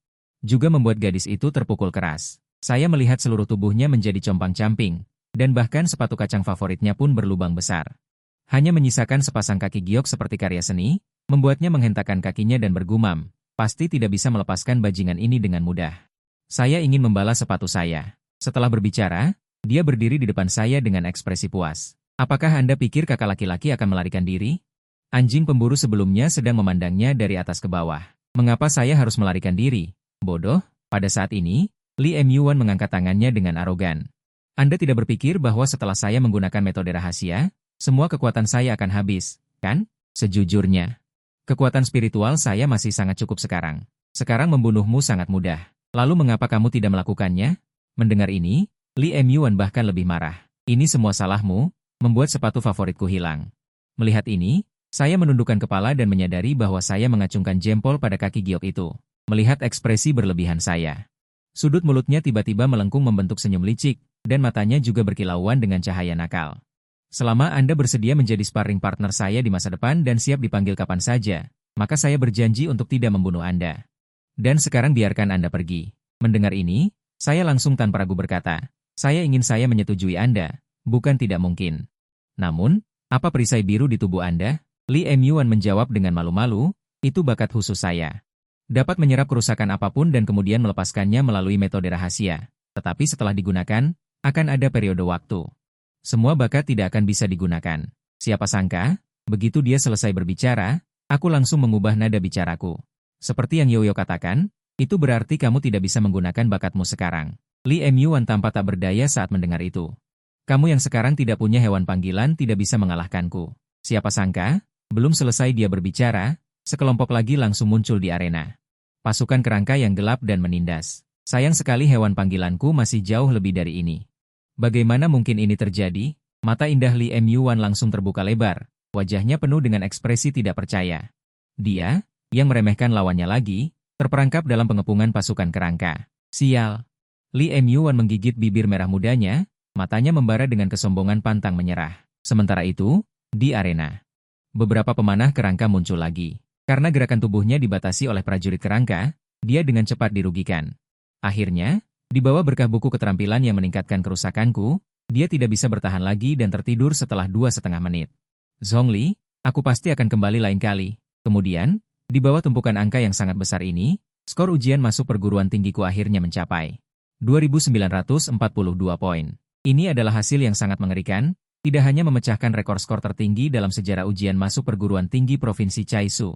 juga membuat gadis itu terpukul keras. Saya melihat seluruh tubuhnya menjadi compang-camping, dan bahkan sepatu kacang favoritnya pun berlubang besar. Hanya menyisakan sepasang kaki giok seperti karya seni, membuatnya menghentakkan kakinya dan bergumam, pasti tidak bisa melepaskan bajingan ini dengan mudah. Saya ingin membalas sepatu saya. Setelah berbicara, dia berdiri di depan saya dengan ekspresi puas. Apakah Anda pikir kakak laki-laki akan melarikan diri? Anjing pemburu sebelumnya sedang memandangnya dari atas ke bawah. Mengapa saya harus melarikan diri? Bodoh, pada saat ini, Lee Myuan mengangkat tangannya dengan arogan. Anda tidak berpikir bahwa setelah saya menggunakan metode rahasia, semua kekuatan saya akan habis, kan? Sejujurnya, kekuatan spiritual saya masih sangat cukup sekarang. Sekarang membunuhmu sangat mudah. Lalu mengapa kamu tidak melakukannya? Mendengar ini, Lee Myuan bahkan lebih marah. Ini semua salahmu, membuat sepatu favoritku hilang. Melihat ini, saya menundukkan kepala dan menyadari bahwa saya mengacungkan jempol pada kaki giok itu. Melihat ekspresi berlebihan saya. Sudut mulutnya tiba-tiba melengkung membentuk senyum licik, dan matanya juga berkilauan dengan cahaya nakal. Selama Anda bersedia menjadi sparring partner saya di masa depan dan siap dipanggil kapan saja, maka saya berjanji untuk tidak membunuh Anda. Dan sekarang biarkan Anda pergi. Mendengar ini, saya langsung tanpa ragu berkata, saya menyetujui Anda, bukan tidak mungkin. Namun, apa perisai biru di tubuh Anda? Lee Myuan menjawab dengan malu-malu, itu bakat khusus saya. Dapat menyerap kerusakan apapun dan kemudian melepaskannya melalui metode rahasia. Tetapi setelah digunakan, akan ada periode waktu. Semua bakat tidak akan bisa digunakan. Siapa sangka, begitu dia selesai berbicara, aku langsung mengubah nada bicaraku. Seperti yang Yoyo katakan, itu berarti kamu tidak bisa menggunakan bakatmu sekarang. Lee Myuan tampak tak berdaya saat mendengar itu. Kamu yang sekarang tidak punya hewan panggilan tidak bisa mengalahkanku. Siapa sangka, belum selesai dia berbicara, sekelompok lagi langsung muncul di arena. Pasukan kerangka yang gelap dan menindas. Sayang sekali hewan panggilanku masih jauh lebih dari ini. Bagaimana mungkin ini terjadi? Mata indah Lee Myuan langsung terbuka lebar, wajahnya penuh dengan ekspresi tidak percaya. Dia, yang meremehkan lawannya lagi, terperangkap dalam pengepungan pasukan kerangka. Sial. Lee Myuan menggigit bibir merah mudanya, matanya membara dengan kesombongan pantang menyerah. Sementara itu, di arena, beberapa pemanah kerangka muncul lagi. Karena gerakan tubuhnya dibatasi oleh prajurit kerangka, dia dengan cepat dirugikan. Akhirnya, di bawah berkah buku keterampilan yang meningkatkan kerusakanku, dia tidak bisa bertahan lagi dan tertidur setelah 2,5 menit. Zhongli, aku pasti akan kembali lain kali. Kemudian, di bawah tumpukan angka yang sangat besar ini, skor ujian masuk perguruan tinggiku akhirnya mencapai 2.942 poin. Ini adalah hasil yang sangat mengerikan, tidak hanya memecahkan rekor skor tertinggi dalam sejarah ujian masuk perguruan tinggi Provinsi Chaishu,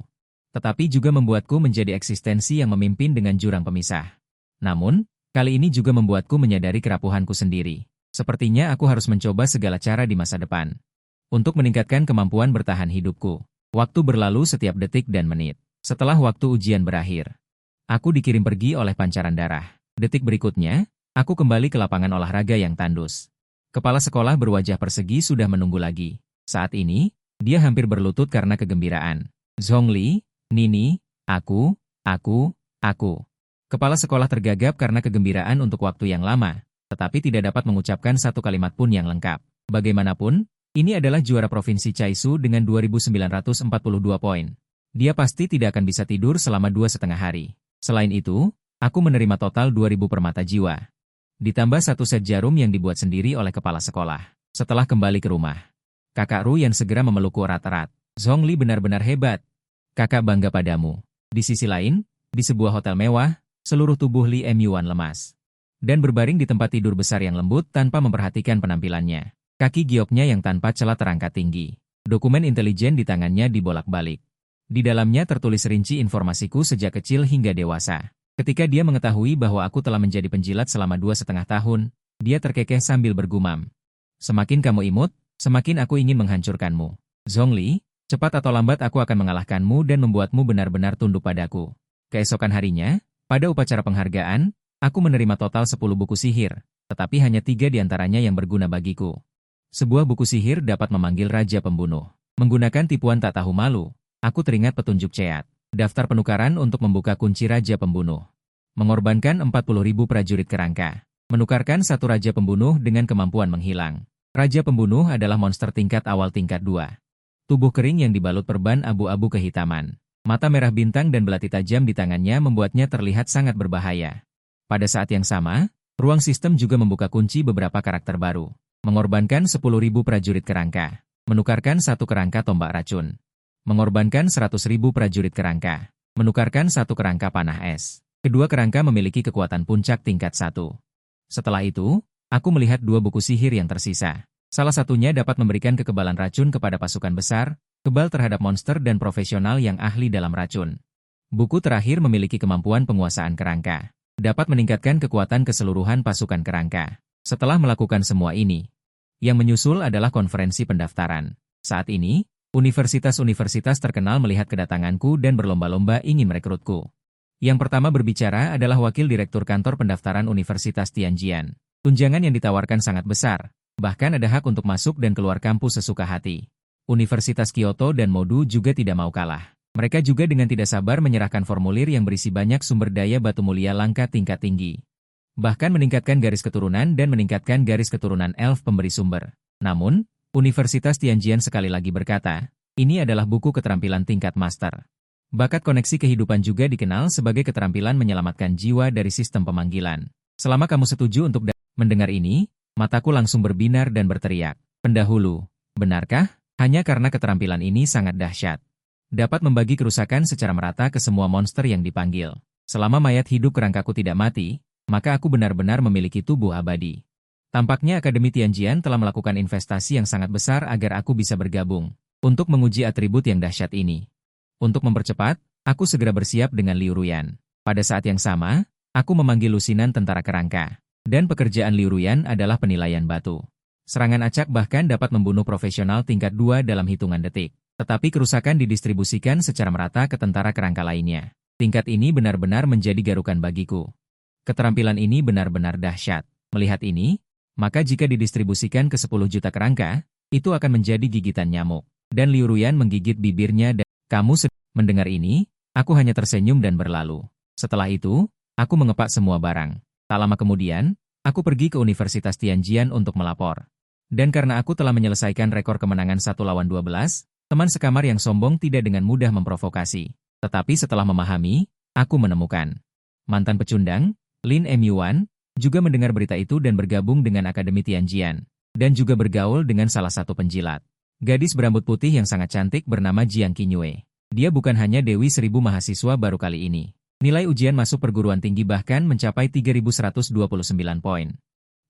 tetapi juga membuatku menjadi eksistensi yang memimpin dengan jurang pemisah. Namun, kali ini juga membuatku menyadari kerapuhanku sendiri. Sepertinya aku harus mencoba segala cara di masa depan untuk meningkatkan kemampuan bertahan hidupku. Waktu berlalu setiap detik dan menit. Setelah waktu ujian berakhir, aku dikirim pergi oleh pancaran darah. Detik berikutnya, aku kembali ke lapangan olahraga yang tandus. Kepala sekolah berwajah persegi sudah menunggu lagi. Saat ini, dia hampir berlutut karena kegembiraan. Zhongli, Nini, aku, Aku. Kepala sekolah tergagap karena kegembiraan untuk waktu yang lama, tetapi tidak dapat mengucapkan satu kalimat pun yang lengkap. Bagaimanapun, ini adalah juara provinsi Chaishu dengan 2.942 poin. Dia pasti tidak akan bisa tidur selama 2,5 hari. Selain itu, aku menerima total 2.000 permata jiwa. Ditambah satu set jarum yang dibuat sendiri oleh kepala sekolah. Setelah kembali ke rumah, kakak Ru yang segera memelukku erat-erat. Zhongli benar-benar hebat. Kakak bangga padamu. Di sisi lain, di sebuah hotel mewah, seluruh tubuh Li Emyuan lemas. Dan berbaring di tempat tidur besar yang lembut tanpa memperhatikan penampilannya. Kaki gioknya yang tanpa celah terangkat tinggi. Dokumen intelijen di tangannya dibolak-balik. Di dalamnya tertulis rinci informasiku sejak kecil hingga dewasa. Ketika dia mengetahui bahwa aku telah menjadi penjilat selama 2,5 tahun, dia terkekeh sambil bergumam. Semakin kamu imut, semakin aku ingin menghancurkanmu. Zhongli, cepat atau lambat aku akan mengalahkanmu dan membuatmu benar-benar tunduk padaku. Keesokan harinya, pada upacara penghargaan, aku menerima total 10 buku sihir, tetapi hanya 3 diantaranya yang berguna bagiku. Sebuah buku sihir dapat memanggil Raja Pembunuh. Menggunakan tipuan tak tahu malu, aku teringat petunjuk Ceat. Daftar penukaran untuk membuka kunci Raja Pembunuh. Mengorbankan 40.000 prajurit kerangka. Menukarkan satu Raja Pembunuh dengan kemampuan menghilang. Raja Pembunuh adalah monster tingkat awal tingkat 2. Tubuh kering yang dibalut perban abu-abu kehitaman. Mata merah bintang dan belati tajam di tangannya membuatnya terlihat sangat berbahaya. Pada saat yang sama, ruang sistem juga membuka kunci beberapa karakter baru. Mengorbankan 10.000 prajurit kerangka. Menukarkan satu kerangka tombak racun. Mengorbankan 100.000 prajurit kerangka. Menukarkan satu kerangka panah es. Kedua kerangka memiliki kekuatan puncak tingkat 1. Setelah itu, aku melihat 2 buku sihir yang tersisa. Salah satunya dapat memberikan kekebalan racun kepada pasukan besar, kebal terhadap monster dan profesional yang ahli dalam racun. Buku terakhir memiliki kemampuan penguasaan kerangka. Dapat meningkatkan kekuatan keseluruhan pasukan kerangka. Setelah melakukan semua ini, yang menyusul adalah konferensi pendaftaran. Saat ini, universitas-universitas terkenal melihat kedatanganku dan berlomba-lomba ingin merekrutku. Yang pertama berbicara adalah Wakil Direktur Kantor Pendaftaran Universitas Tianjian. Tunjangan yang ditawarkan sangat besar, bahkan ada hak untuk masuk dan keluar kampus sesuka hati. Universitas Kyoto dan Modu juga tidak mau kalah. Mereka juga dengan tidak sabar menyerahkan formulir yang berisi banyak sumber daya batu mulia langka tingkat tinggi. Bahkan meningkatkan garis keturunan dan meningkatkan garis keturunan elf pemberi sumber. Namun, Universitas Tianjian sekali lagi berkata, ini adalah buku keterampilan tingkat master. Bakat koneksi kehidupan juga dikenal sebagai keterampilan menyelamatkan jiwa dari sistem pemanggilan. Selama kamu setuju untuk mendengar ini, mataku langsung berbinar dan berteriak. Pendahulu, benarkah? Hanya karena keterampilan ini sangat dahsyat. Dapat membagi kerusakan secara merata ke semua monster yang dipanggil. Selama mayat hidup kerangkaku tidak mati, maka aku benar-benar memiliki tubuh abadi. Tampaknya Akademi Tianjian telah melakukan investasi yang sangat besar agar aku bisa bergabung untuk menguji atribut yang dahsyat ini. Untuk mempercepat, aku segera bersiap dengan Liu Ruyan. Pada saat yang sama, aku memanggil lusinan tentara kerangka. Dan pekerjaan Liu Ruyan adalah penilaian batu. Serangan acak bahkan dapat membunuh profesional tingkat 2 dalam hitungan detik. Tetapi kerusakan didistribusikan secara merata ke tentara kerangka lainnya. Tingkat ini benar-benar menjadi garukan bagiku. Keterampilan ini benar-benar dahsyat. Melihat ini, maka jika didistribusikan ke 10 juta kerangka, itu akan menjadi gigitan nyamuk. Dan Liu Ruyan menggigit bibirnya dan mendengar ini, aku hanya tersenyum dan berlalu. Setelah itu, aku mengepak semua barang. Tak lama kemudian, aku pergi ke Universitas Tianjian untuk melapor. Dan karena aku telah menyelesaikan rekor kemenangan 1 lawan 12, teman sekamar yang sombong tidak dengan mudah memprovokasi. Tetapi setelah memahami, aku menemukan. Mantan pecundang, Lin Emyuan, juga mendengar berita itu dan bergabung dengan Akademi Tianjian. Dan juga bergaul dengan salah satu penjilat. Gadis berambut putih yang sangat cantik bernama Jiang Qinyue. Dia bukan hanya Dewi 1000 mahasiswa baru kali ini. Nilai ujian masuk perguruan tinggi bahkan mencapai 3.129 poin.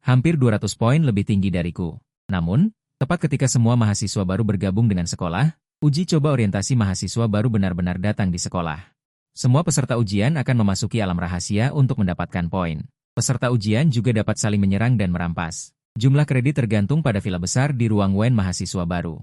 Hampir 200 poin lebih tinggi dariku. Namun, tepat ketika semua mahasiswa baru bergabung dengan sekolah, uji coba orientasi mahasiswa baru benar-benar datang di sekolah. Semua peserta ujian akan memasuki alam rahasia untuk mendapatkan poin. Peserta ujian juga dapat saling menyerang dan merampas. Jumlah kredit tergantung pada villa besar di ruang Wen mahasiswa baru.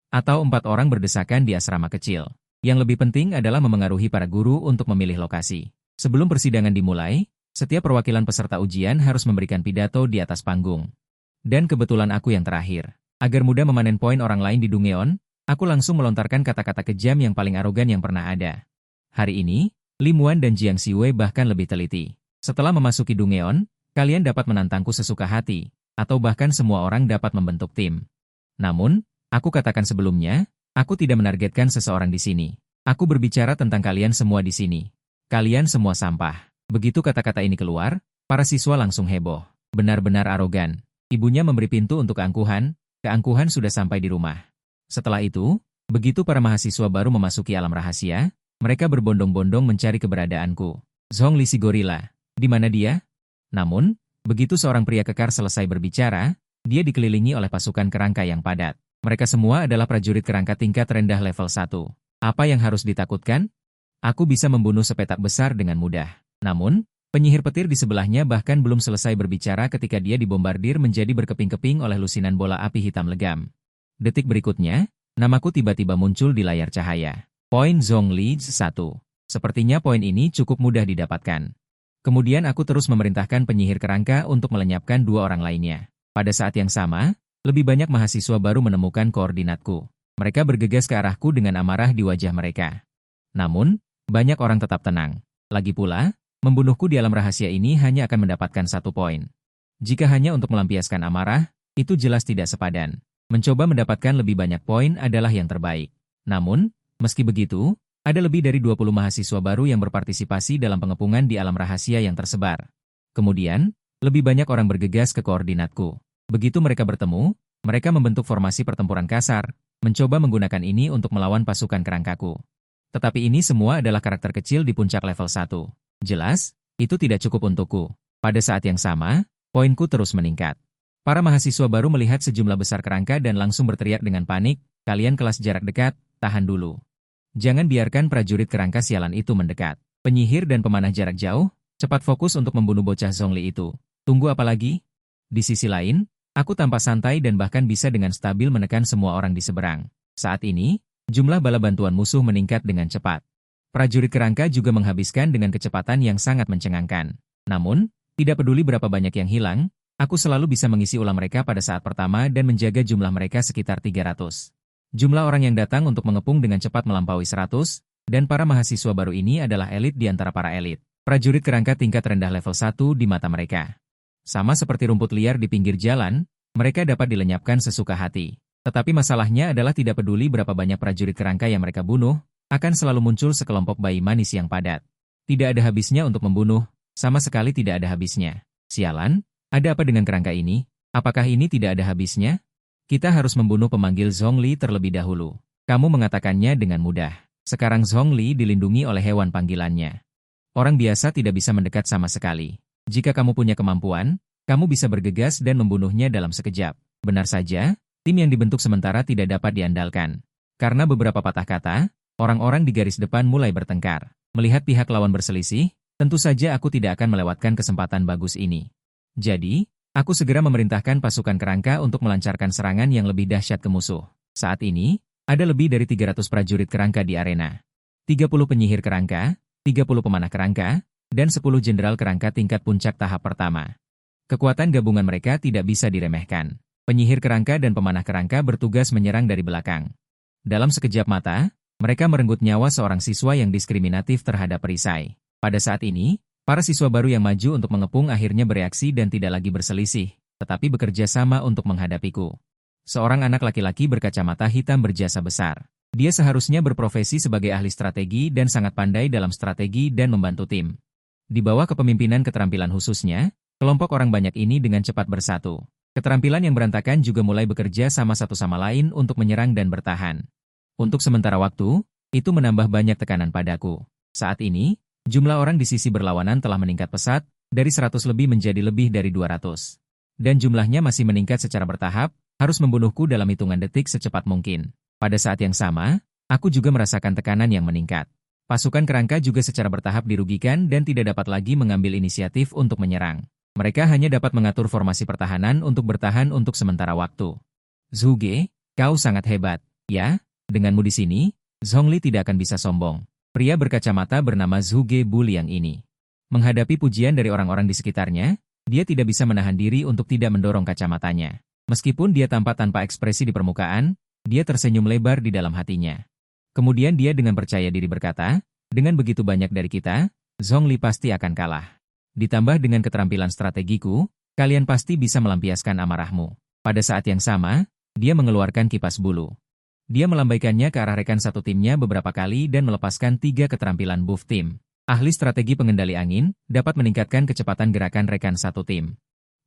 Atau 4 orang berdesakan di asrama kecil. Yang lebih penting adalah memengaruhi para guru untuk memilih lokasi. Sebelum persidangan dimulai, setiap perwakilan peserta ujian harus memberikan pidato di atas panggung. Dan kebetulan aku yang terakhir. Agar mudah memanen poin orang lain di Dungeon, aku langsung melontarkan kata-kata kejam yang paling arogan yang pernah ada. Hari ini, Li Muan dan Jiang Siwei bahkan lebih teliti. Setelah memasuki Dungeon, kalian dapat menantangku sesuka hati, atau bahkan semua orang dapat membentuk tim. Namun, aku katakan sebelumnya, aku tidak menargetkan seseorang di sini. Aku berbicara tentang kalian semua di sini. Kalian semua sampah. Begitu kata-kata ini keluar, para siswa langsung heboh. Benar-benar arogan. Ibunya memberi pintu untuk keangkuhan sudah sampai di rumah. Setelah itu, begitu para mahasiswa baru memasuki alam rahasia, mereka berbondong-bondong mencari keberadaanku. Zhongli si gorila. Di mana dia? Namun, begitu seorang pria kekar selesai berbicara, dia dikelilingi oleh pasukan kerangka yang padat. Mereka semua adalah prajurit kerangka tingkat rendah level 1. Apa yang harus ditakutkan? Aku bisa membunuh sepetak besar dengan mudah. Namun, penyihir petir di sebelahnya bahkan belum selesai berbicara ketika dia dibombardir menjadi berkeping-keping oleh lusinan bola api hitam legam. Detik berikutnya, namaku tiba-tiba muncul di layar cahaya. Poin Zhongli 1. Sepertinya poin ini cukup mudah didapatkan. Kemudian aku terus memerintahkan penyihir kerangka untuk melenyapkan 2 orang lainnya. Pada saat yang sama, lebih banyak mahasiswa baru menemukan koordinatku. Mereka bergegas ke arahku dengan amarah di wajah mereka. Namun, banyak orang tetap tenang. Lagi pula, membunuhku di alam rahasia ini hanya akan mendapatkan 1 poin. Jika hanya untuk melampiaskan amarah, itu jelas tidak sepadan. Mencoba mendapatkan lebih banyak poin adalah yang terbaik. Namun, meski begitu, ada lebih dari 20 mahasiswa baru yang berpartisipasi dalam pengepungan di alam rahasia yang tersebar. Kemudian, lebih banyak orang bergegas ke koordinatku. Begitu mereka bertemu, mereka membentuk formasi pertempuran kasar, mencoba menggunakan ini untuk melawan pasukan kerangkaku. Tetapi ini semua adalah karakter kecil di puncak level 1. Jelas, itu tidak cukup untukku. Pada saat yang sama, poinku terus meningkat. Para mahasiswa baru melihat sejumlah besar kerangka dan langsung berteriak dengan panik, "Kalian kelas jarak dekat, tahan dulu. Jangan biarkan prajurit kerangka sialan itu mendekat." Penyihir dan pemanah jarak jauh, cepat fokus untuk membunuh bocah Zhongli itu. Tunggu apa lagi? Di sisi lain, aku tampak santai dan bahkan bisa dengan stabil menekan semua orang di seberang. Saat ini, jumlah bala bantuan musuh meningkat dengan cepat. Prajurit kerangka juga menghabiskan dengan kecepatan yang sangat mencengangkan. Namun, tidak peduli berapa banyak yang hilang, aku selalu bisa mengisi ulang mereka pada saat pertama dan menjaga jumlah mereka sekitar 300. Jumlah orang yang datang untuk mengepung dengan cepat melampaui 100, dan para mahasiswa baru ini adalah elit di antara para elit. Prajurit kerangka tingkat rendah level 1 di mata mereka. Sama seperti rumput liar di pinggir jalan, mereka dapat dilenyapkan sesuka hati. Tetapi masalahnya adalah tidak peduli berapa banyak prajurit kerangka yang mereka bunuh, akan selalu muncul sekelompok bayi manis yang padat. Tidak ada habisnya untuk membunuh, sama sekali tidak ada habisnya. Sialan, ada apa dengan kerangka ini? Apakah ini tidak ada habisnya? Kita harus membunuh pemanggil Zhongli terlebih dahulu. Kamu mengatakannya dengan mudah. Sekarang Zhongli dilindungi oleh hewan panggilannya. Orang biasa tidak bisa mendekat sama sekali. Jika kamu punya kemampuan, kamu bisa bergegas dan membunuhnya dalam sekejap. Benar saja, tim yang dibentuk sementara tidak dapat diandalkan. Karena beberapa patah kata, orang-orang di garis depan mulai bertengkar. Melihat pihak lawan berselisih, tentu saja aku tidak akan melewatkan kesempatan bagus ini. Jadi, aku segera memerintahkan pasukan kerangka untuk melancarkan serangan yang lebih dahsyat ke musuh. Saat ini, ada lebih dari 300 prajurit kerangka di arena. 30 penyihir kerangka, 30 pemanah kerangka, dan 10 jenderal kerangka tingkat puncak tahap pertama. Kekuatan gabungan mereka tidak bisa diremehkan. Penyihir kerangka dan pemanah kerangka bertugas menyerang dari belakang. Dalam sekejap mata, mereka merenggut nyawa seorang siswa yang diskriminatif terhadap perisai. Pada saat ini, para siswa baru yang maju untuk mengepung akhirnya bereaksi dan tidak lagi berselisih, tetapi bekerja sama untuk menghadapiku. Seorang anak laki-laki berkacamata hitam berjasa besar. Dia seharusnya berprofesi sebagai ahli strategi dan sangat pandai dalam strategi dan membantu tim. Di bawah kepemimpinan keterampilan khususnya, kelompok orang banyak ini dengan cepat bersatu. Keterampilan yang berantakan juga mulai bekerja sama satu sama lain untuk menyerang dan bertahan. Untuk sementara waktu, itu menambah banyak tekanan padaku. Saat ini, jumlah orang di sisi berlawanan telah meningkat pesat, dari 100 lebih menjadi lebih dari 200. Dan jumlahnya masih meningkat secara bertahap, harus membunuhku dalam hitungan detik secepat mungkin. Pada saat yang sama, aku juga merasakan tekanan yang meningkat. Pasukan kerangka juga secara bertahap dirugikan dan tidak dapat lagi mengambil inisiatif untuk menyerang. Mereka hanya dapat mengatur formasi pertahanan untuk bertahan untuk sementara waktu. Zhuge, kau sangat hebat, ya? Denganmu di sini, Zhongli tidak akan bisa sombong. Pria berkacamata bernama Zhuge Buliang ini. Menghadapi pujian dari orang-orang di sekitarnya, dia tidak bisa menahan diri untuk tidak mendorong kacamatanya. Meskipun dia tampak tanpa ekspresi di permukaan, dia tersenyum lebar di dalam hatinya. Kemudian dia dengan percaya diri berkata, Dengan begitu banyak dari kita, Zhongli pasti akan kalah. Ditambah dengan keterampilan strategiku, kalian pasti bisa melampiaskan amarahmu. Pada saat yang sama, dia mengeluarkan kipas bulu. Dia melambaikannya ke arah rekan satu timnya beberapa kali dan melepaskan 3 keterampilan buff tim. Ahli strategi pengendali angin dapat meningkatkan kecepatan gerakan rekan satu tim.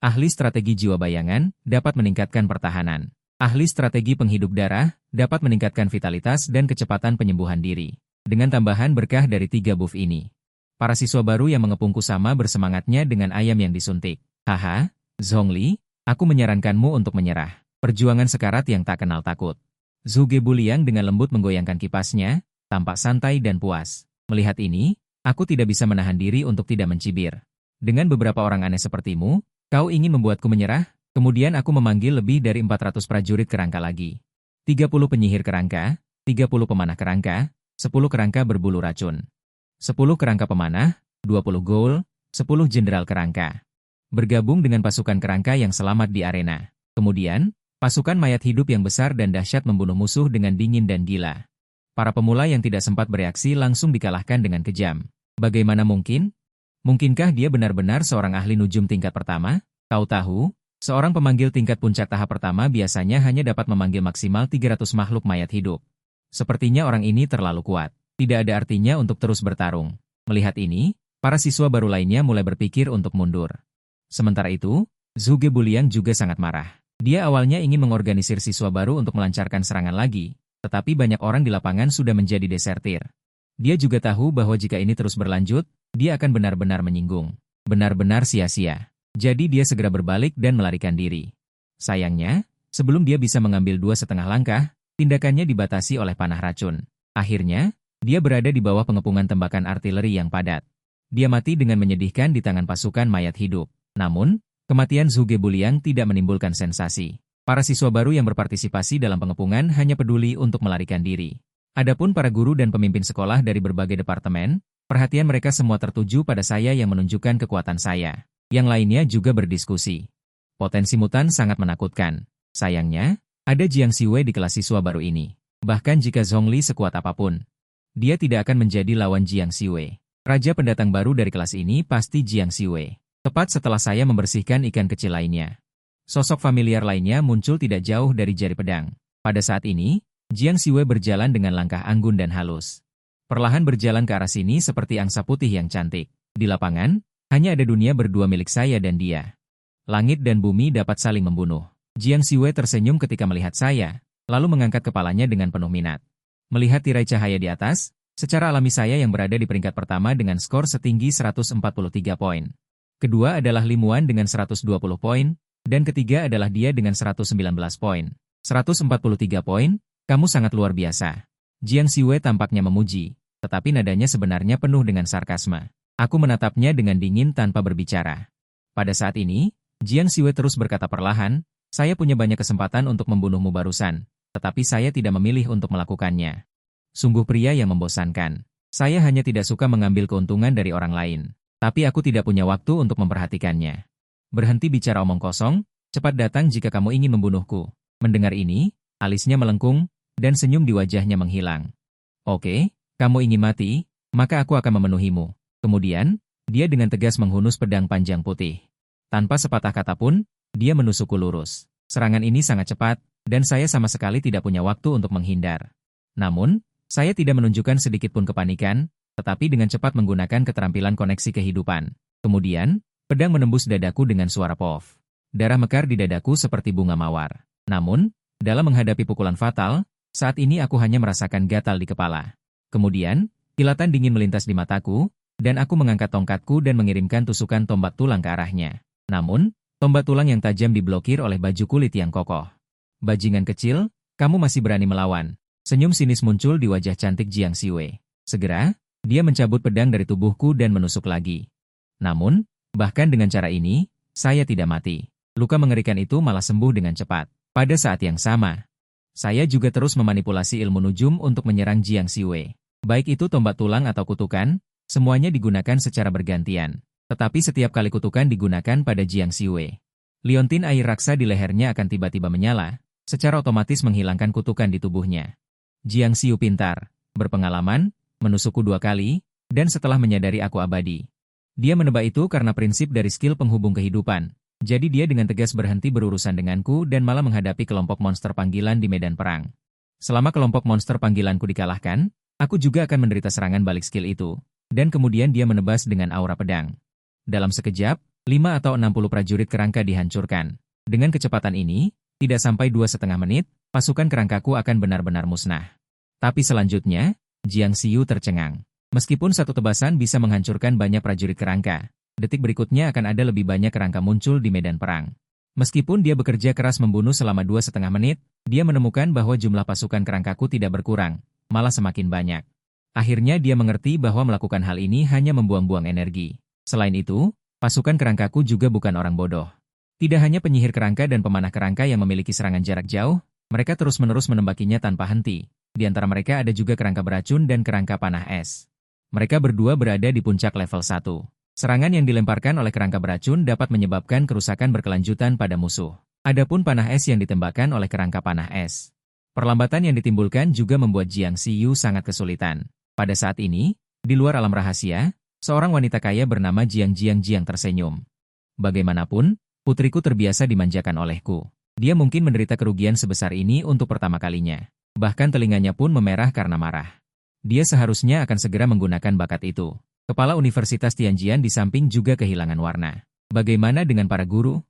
Ahli strategi jiwa bayangan dapat meningkatkan pertahanan. Ahli strategi penghidup darah dapat meningkatkan vitalitas dan kecepatan penyembuhan diri. Dengan tambahan berkah dari 3 buff ini, para siswa baru yang mengepung Kusama bersemangatnya dengan ayam yang disuntik. Haha, Zhongli, aku menyarankanmu untuk menyerah. Perjuangan sekarat yang tak kenal takut. Zhuge Buliang dengan lembut menggoyangkan kipasnya, tampak santai dan puas. Melihat ini, aku tidak bisa menahan diri untuk tidak mencibir. Dengan beberapa orang aneh sepertimu, kau ingin membuatku menyerah? Kemudian aku memanggil lebih dari 400 prajurit kerangka lagi. 30 penyihir kerangka, 30 pemanah kerangka, 10 kerangka berbulu racun. 10 kerangka pemanah, 20 ghoul, 10 jenderal kerangka. Bergabung dengan pasukan kerangka yang selamat di arena. Kemudian, pasukan mayat hidup yang besar dan dahsyat membunuh musuh dengan dingin dan gila. Para pemula yang tidak sempat bereaksi langsung dikalahkan dengan kejam. Bagaimana mungkin? Mungkinkah dia benar-benar seorang ahli nujum tingkat pertama? Kau tahu, seorang pemanggil tingkat puncak tahap pertama biasanya hanya dapat memanggil maksimal 300 makhluk mayat hidup. Sepertinya orang ini terlalu kuat. Tidak ada artinya untuk terus bertarung. Melihat ini, para siswa baru lainnya mulai berpikir untuk mundur. Sementara itu, Zhuge Buliang juga sangat marah. Dia awalnya ingin mengorganisir siswa baru untuk melancarkan serangan lagi, tetapi banyak orang di lapangan sudah menjadi desertir. Dia juga tahu bahwa jika ini terus berlanjut, dia akan benar-benar menyinggung. Benar-benar sia-sia. Jadi dia segera berbalik dan melarikan diri. Sayangnya, sebelum dia bisa mengambil 2,5 langkah, tindakannya dibatasi oleh panah racun. Akhirnya, dia berada di bawah pengepungan tembakan artileri yang padat. Dia mati dengan menyedihkan di tangan pasukan mayat hidup. Namun, kematian Zhuge Buliang tidak menimbulkan sensasi. Para siswa baru yang berpartisipasi dalam pengepungan hanya peduli untuk melarikan diri. Adapun para guru dan pemimpin sekolah dari berbagai departemen, perhatian mereka semua tertuju pada saya yang menunjukkan kekuatan saya. Yang lainnya juga berdiskusi. Potensi mutan sangat menakutkan. Sayangnya, ada Jiang Siwei di kelas siswa baru ini. Bahkan jika Zhongli sekuat apapun, dia tidak akan menjadi lawan Jiang Siwei. Raja pendatang baru dari kelas ini pasti Jiang Siwei. Tepat setelah saya membersihkan ikan kecil lainnya. Sosok familiar lainnya muncul tidak jauh dari jari pedang. Pada saat ini, Jiang Siwei berjalan dengan langkah anggun dan halus. Perlahan berjalan ke arah sini seperti angsa putih yang cantik. Di lapangan, hanya ada dunia berdua milik saya dan dia. Langit dan bumi dapat saling membunuh. Jiang Siwei tersenyum ketika melihat saya, lalu mengangkat kepalanya dengan penuh minat. Melihat tirai cahaya di atas, secara alami saya yang berada di peringkat pertama dengan skor setinggi 143 poin. Kedua adalah Limuan dengan 120 poin, dan ketiga adalah dia dengan 119 poin. 143 poin, kamu sangat luar biasa. Jiang Siwei tampaknya memuji, tetapi nadanya sebenarnya penuh dengan sarkasme. Aku menatapnya dengan dingin tanpa berbicara. Pada saat ini, Jiang Siwei terus berkata perlahan, saya punya banyak kesempatan untuk membunuhmu barusan, tetapi saya tidak memilih untuk melakukannya. Sungguh pria yang membosankan. Saya hanya tidak suka mengambil keuntungan dari orang lain. Tapi aku tidak punya waktu untuk memperhatikannya. Berhenti bicara omong kosong, cepat datang jika kamu ingin membunuhku. Mendengar ini, alisnya melengkung, dan senyum di wajahnya menghilang. Oke, kamu ingin mati, maka aku akan memenuhimu. Kemudian, dia dengan tegas menghunus pedang panjang putih. Tanpa sepatah kata pun, dia menusukku lurus. Serangan ini sangat cepat, dan saya sama sekali tidak punya waktu untuk menghindar. Namun, saya tidak menunjukkan sedikitpun kepanikan, tetapi dengan cepat menggunakan keterampilan koneksi kehidupan. Kemudian, pedang menembus dadaku dengan suara pof. Darah mekar di dadaku seperti bunga mawar. Namun, dalam menghadapi pukulan fatal, saat ini aku hanya merasakan gatal di kepala. Kemudian, kilatan dingin melintas di mataku, dan aku mengangkat tongkatku dan mengirimkan tusukan tombak tulang ke arahnya. Namun, tombak tulang yang tajam diblokir oleh baju kulit yang kokoh. Bajingan kecil, kamu masih berani melawan. Senyum sinis muncul di wajah cantik Jiang Siwei. Segera, dia mencabut pedang dari tubuhku dan menusuk lagi. Namun, bahkan dengan cara ini, saya tidak mati. Luka mengerikan itu malah sembuh dengan cepat. Pada saat yang sama, saya juga terus memanipulasi ilmu nujum untuk menyerang Jiang Siwei. Baik itu tombak tulang atau kutukan, semuanya digunakan secara bergantian. Tetapi setiap kali kutukan digunakan pada Jiang Siwei, liontin air raksa di lehernya akan tiba-tiba menyala, secara otomatis menghilangkan kutukan di tubuhnya. Jiang Siu pintar, berpengalaman, menusukku 2 kali, dan setelah menyadari aku abadi. Dia menebak itu karena prinsip dari skill penghubung kehidupan. Jadi dia dengan tegas berhenti berurusan denganku dan malah menghadapi kelompok monster panggilan di medan perang. Selama kelompok monster panggilanku dikalahkan, aku juga akan menderita serangan balik skill itu. Dan kemudian dia menebas dengan aura pedang. Dalam sekejap, 5 atau 60 prajurit kerangka dihancurkan. Dengan kecepatan ini, tidak sampai 2,5 menit, pasukan kerangkaku akan benar-benar musnah. Tapi selanjutnya, Jiang Xiu tercengang. Meskipun satu tebasan bisa menghancurkan banyak prajurit kerangka, detik berikutnya akan ada lebih banyak kerangka muncul di medan perang. Meskipun dia bekerja keras membunuh selama 2,5 menit, dia menemukan bahwa jumlah pasukan kerangkaku tidak berkurang, malah semakin banyak. Akhirnya dia mengerti bahwa melakukan hal ini hanya membuang-buang energi. Selain itu, pasukan kerangkaku juga bukan orang bodoh. Tidak hanya penyihir kerangka dan pemanah kerangka yang memiliki serangan jarak jauh, mereka terus-menerus menembakinya tanpa henti. Di antara mereka ada juga kerangka beracun dan kerangka panah es. Mereka berdua berada di puncak level 1. Serangan yang dilemparkan oleh kerangka beracun dapat menyebabkan kerusakan berkelanjutan pada musuh. Adapun panah es yang ditembakkan oleh kerangka panah es. Perlambatan yang ditimbulkan juga membuat Jiang Xiu sangat kesulitan. Pada saat ini, di luar alam rahasia, seorang wanita kaya bernama Jiang tersenyum. Bagaimanapun, putriku terbiasa dimanjakan olehku. Dia mungkin menderita kerugian sebesar ini untuk pertama kalinya. Bahkan telinganya pun memerah karena marah. Dia seharusnya akan segera menggunakan bakat itu. Kepala Universitas Tianjian di samping juga kehilangan warna. Bagaimana dengan para guru?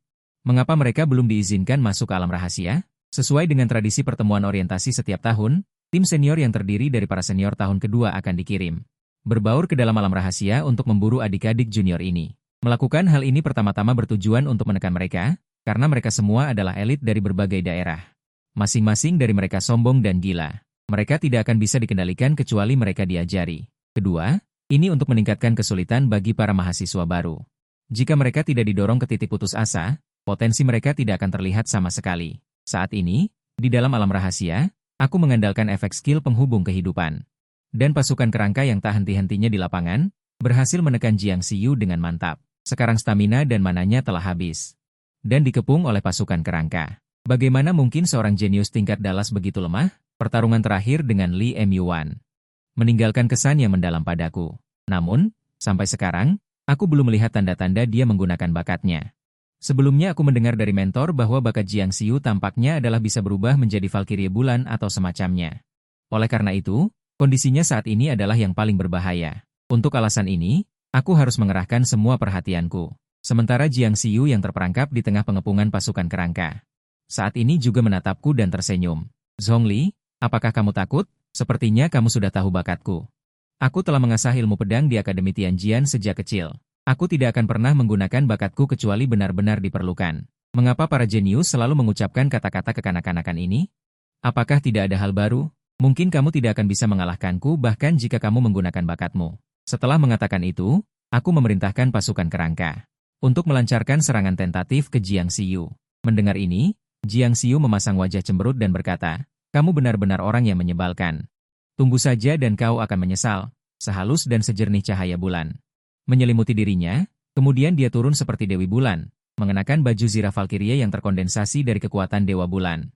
Mengapa mereka belum diizinkan masuk ke alam rahasia? Sesuai dengan tradisi pertemuan orientasi setiap tahun, tim senior yang terdiri dari para senior tahun kedua akan dikirim berbaur ke dalam alam rahasia untuk memburu adik-adik junior ini. Melakukan hal ini pertama-tama bertujuan untuk menekan mereka, karena mereka semua adalah elit dari berbagai daerah. Masing-masing dari mereka sombong dan gila. Mereka tidak akan bisa dikendalikan kecuali mereka diajari. Kedua, ini untuk meningkatkan kesulitan bagi para mahasiswa baru. Jika mereka tidak didorong ke titik putus asa, potensi mereka tidak akan terlihat sama sekali. Saat ini, di dalam alam rahasia, aku mengandalkan efek skill penghubung kehidupan. Dan pasukan kerangka yang tak henti-hentinya di lapangan, berhasil menekan Jiang Xiu dengan mantap. Sekarang stamina dan mananya telah habis. Dan dikepung oleh pasukan kerangka. Bagaimana mungkin seorang jenius tingkat Dallas begitu lemah? Pertarungan terakhir dengan Li Emyuan meninggalkan kesan yang mendalam padaku. Namun, sampai sekarang, aku belum melihat tanda-tanda dia menggunakan bakatnya. Sebelumnya aku mendengar dari mentor bahwa bakat Jiang Xiu tampaknya adalah bisa berubah menjadi Valkyrie bulan atau semacamnya. Oleh karena itu, kondisinya saat ini adalah yang paling berbahaya. Untuk alasan ini, aku harus mengerahkan semua perhatianku. Sementara Jiang Xiu yang terperangkap di tengah pengepungan pasukan kerangka. Saat ini juga menatapku dan tersenyum. Zhongli, apakah kamu takut? Sepertinya kamu sudah tahu bakatku. Aku telah mengasah ilmu pedang di Akademi Tianjian sejak kecil. Aku tidak akan pernah menggunakan bakatku kecuali benar-benar diperlukan. Mengapa para jenius selalu mengucapkan kata-kata kekanak-kanakan ini? Apakah tidak ada hal baru? Mungkin kamu tidak akan bisa mengalahkanku bahkan jika kamu menggunakan bakatmu. Setelah mengatakan itu, aku memerintahkan pasukan kerangka untuk melancarkan serangan tentatif ke Jiang Xiu. Mendengar ini, Jiang Xiu memasang wajah cemberut dan berkata, "Kamu benar-benar orang yang menyebalkan. Tunggu saja dan kau akan menyesal," sehalus dan sejernih cahaya bulan menyelimuti dirinya, kemudian dia turun seperti Dewi Bulan, mengenakan baju Zira Valkyrie yang terkondensasi dari kekuatan Dewa Bulan.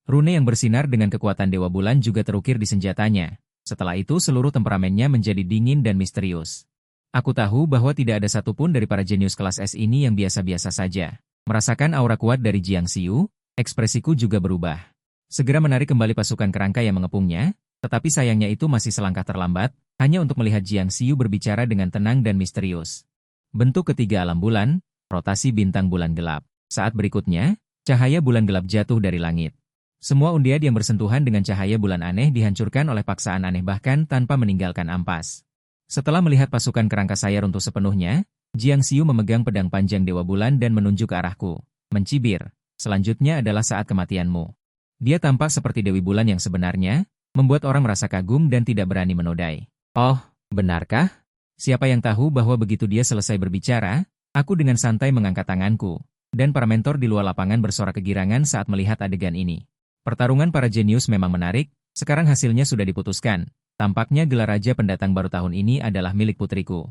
Rune yang bersinar dengan kekuatan Dewa Bulan juga terukir di senjatanya. Setelah itu seluruh temperamennya menjadi dingin dan misterius. Aku tahu bahwa tidak ada satupun dari para jenius kelas S ini yang biasa-biasa saja. Merasakan aura kuat dari Jiang Xiu, ekspresiku juga berubah. Segera menarik kembali pasukan kerangka yang mengepungnya, tetapi sayangnya itu masih selangkah terlambat, hanya untuk melihat Jiang Xiu berbicara dengan tenang dan misterius. Bentuk ketiga alam bulan, rotasi bintang bulan gelap. Saat berikutnya, cahaya bulan gelap jatuh dari langit. Semua undian yang bersentuhan dengan cahaya bulan aneh dihancurkan oleh paksaan aneh bahkan tanpa meninggalkan ampas. Setelah melihat pasukan kerangka saya runtuh sepenuhnya, Jiang Xiu memegang pedang panjang Dewa Bulan dan menunjuk ke arahku, mencibir, "Selanjutnya adalah saat kematianmu." Dia tampak seperti Dewi Bulan yang sebenarnya, membuat orang merasa kagum dan tidak berani menodai. Oh, benarkah? Siapa yang tahu bahwa begitu dia selesai berbicara, aku dengan santai mengangkat tanganku, dan para mentor di luar lapangan bersorak kegirangan saat melihat adegan ini. Pertarungan para jenius memang menarik, sekarang hasilnya sudah diputuskan. Tampaknya gelar Raja Pendatang baru tahun ini adalah milik putriku.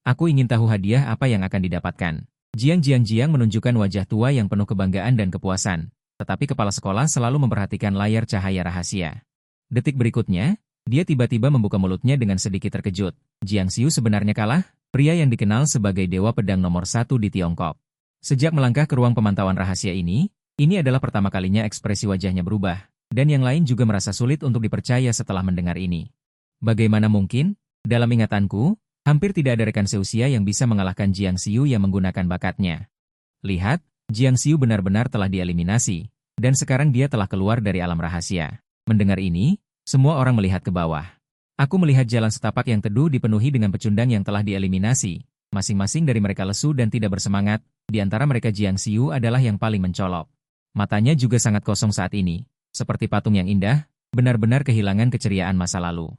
Aku ingin tahu hadiah apa yang akan didapatkan. Jiang menunjukkan wajah tua yang penuh kebanggaan dan kepuasan, tetapi kepala sekolah selalu memperhatikan layar cahaya rahasia. Detik berikutnya, Dia tiba-tiba membuka mulutnya dengan sedikit terkejut. Jiang Xiu sebenarnya kalah? Pria yang dikenal sebagai Dewa Pedang nomor 1 di Tiongkok. Sejak melangkah ke ruang pemantauan rahasia ini adalah pertama kalinya ekspresi wajahnya berubah, dan yang lain juga merasa sulit untuk dipercaya setelah mendengar ini. Bagaimana mungkin? Dalam ingatanku, hampir tidak ada rekan seusia yang bisa mengalahkan Jiang Xiu yang menggunakan bakatnya. Lihat, Jiang Xiu benar-benar telah dieliminasi, dan sekarang dia telah keluar dari alam rahasia. Mendengar ini, semua orang melihat ke bawah. Aku melihat jalan setapak yang teduh dipenuhi dengan pecundang yang telah dieliminasi. Masing-masing dari mereka lesu dan tidak bersemangat, di antara mereka Jiang Xiu adalah yang paling mencolok. Matanya juga sangat kosong saat ini, seperti patung yang indah, benar-benar kehilangan keceriaan masa lalu.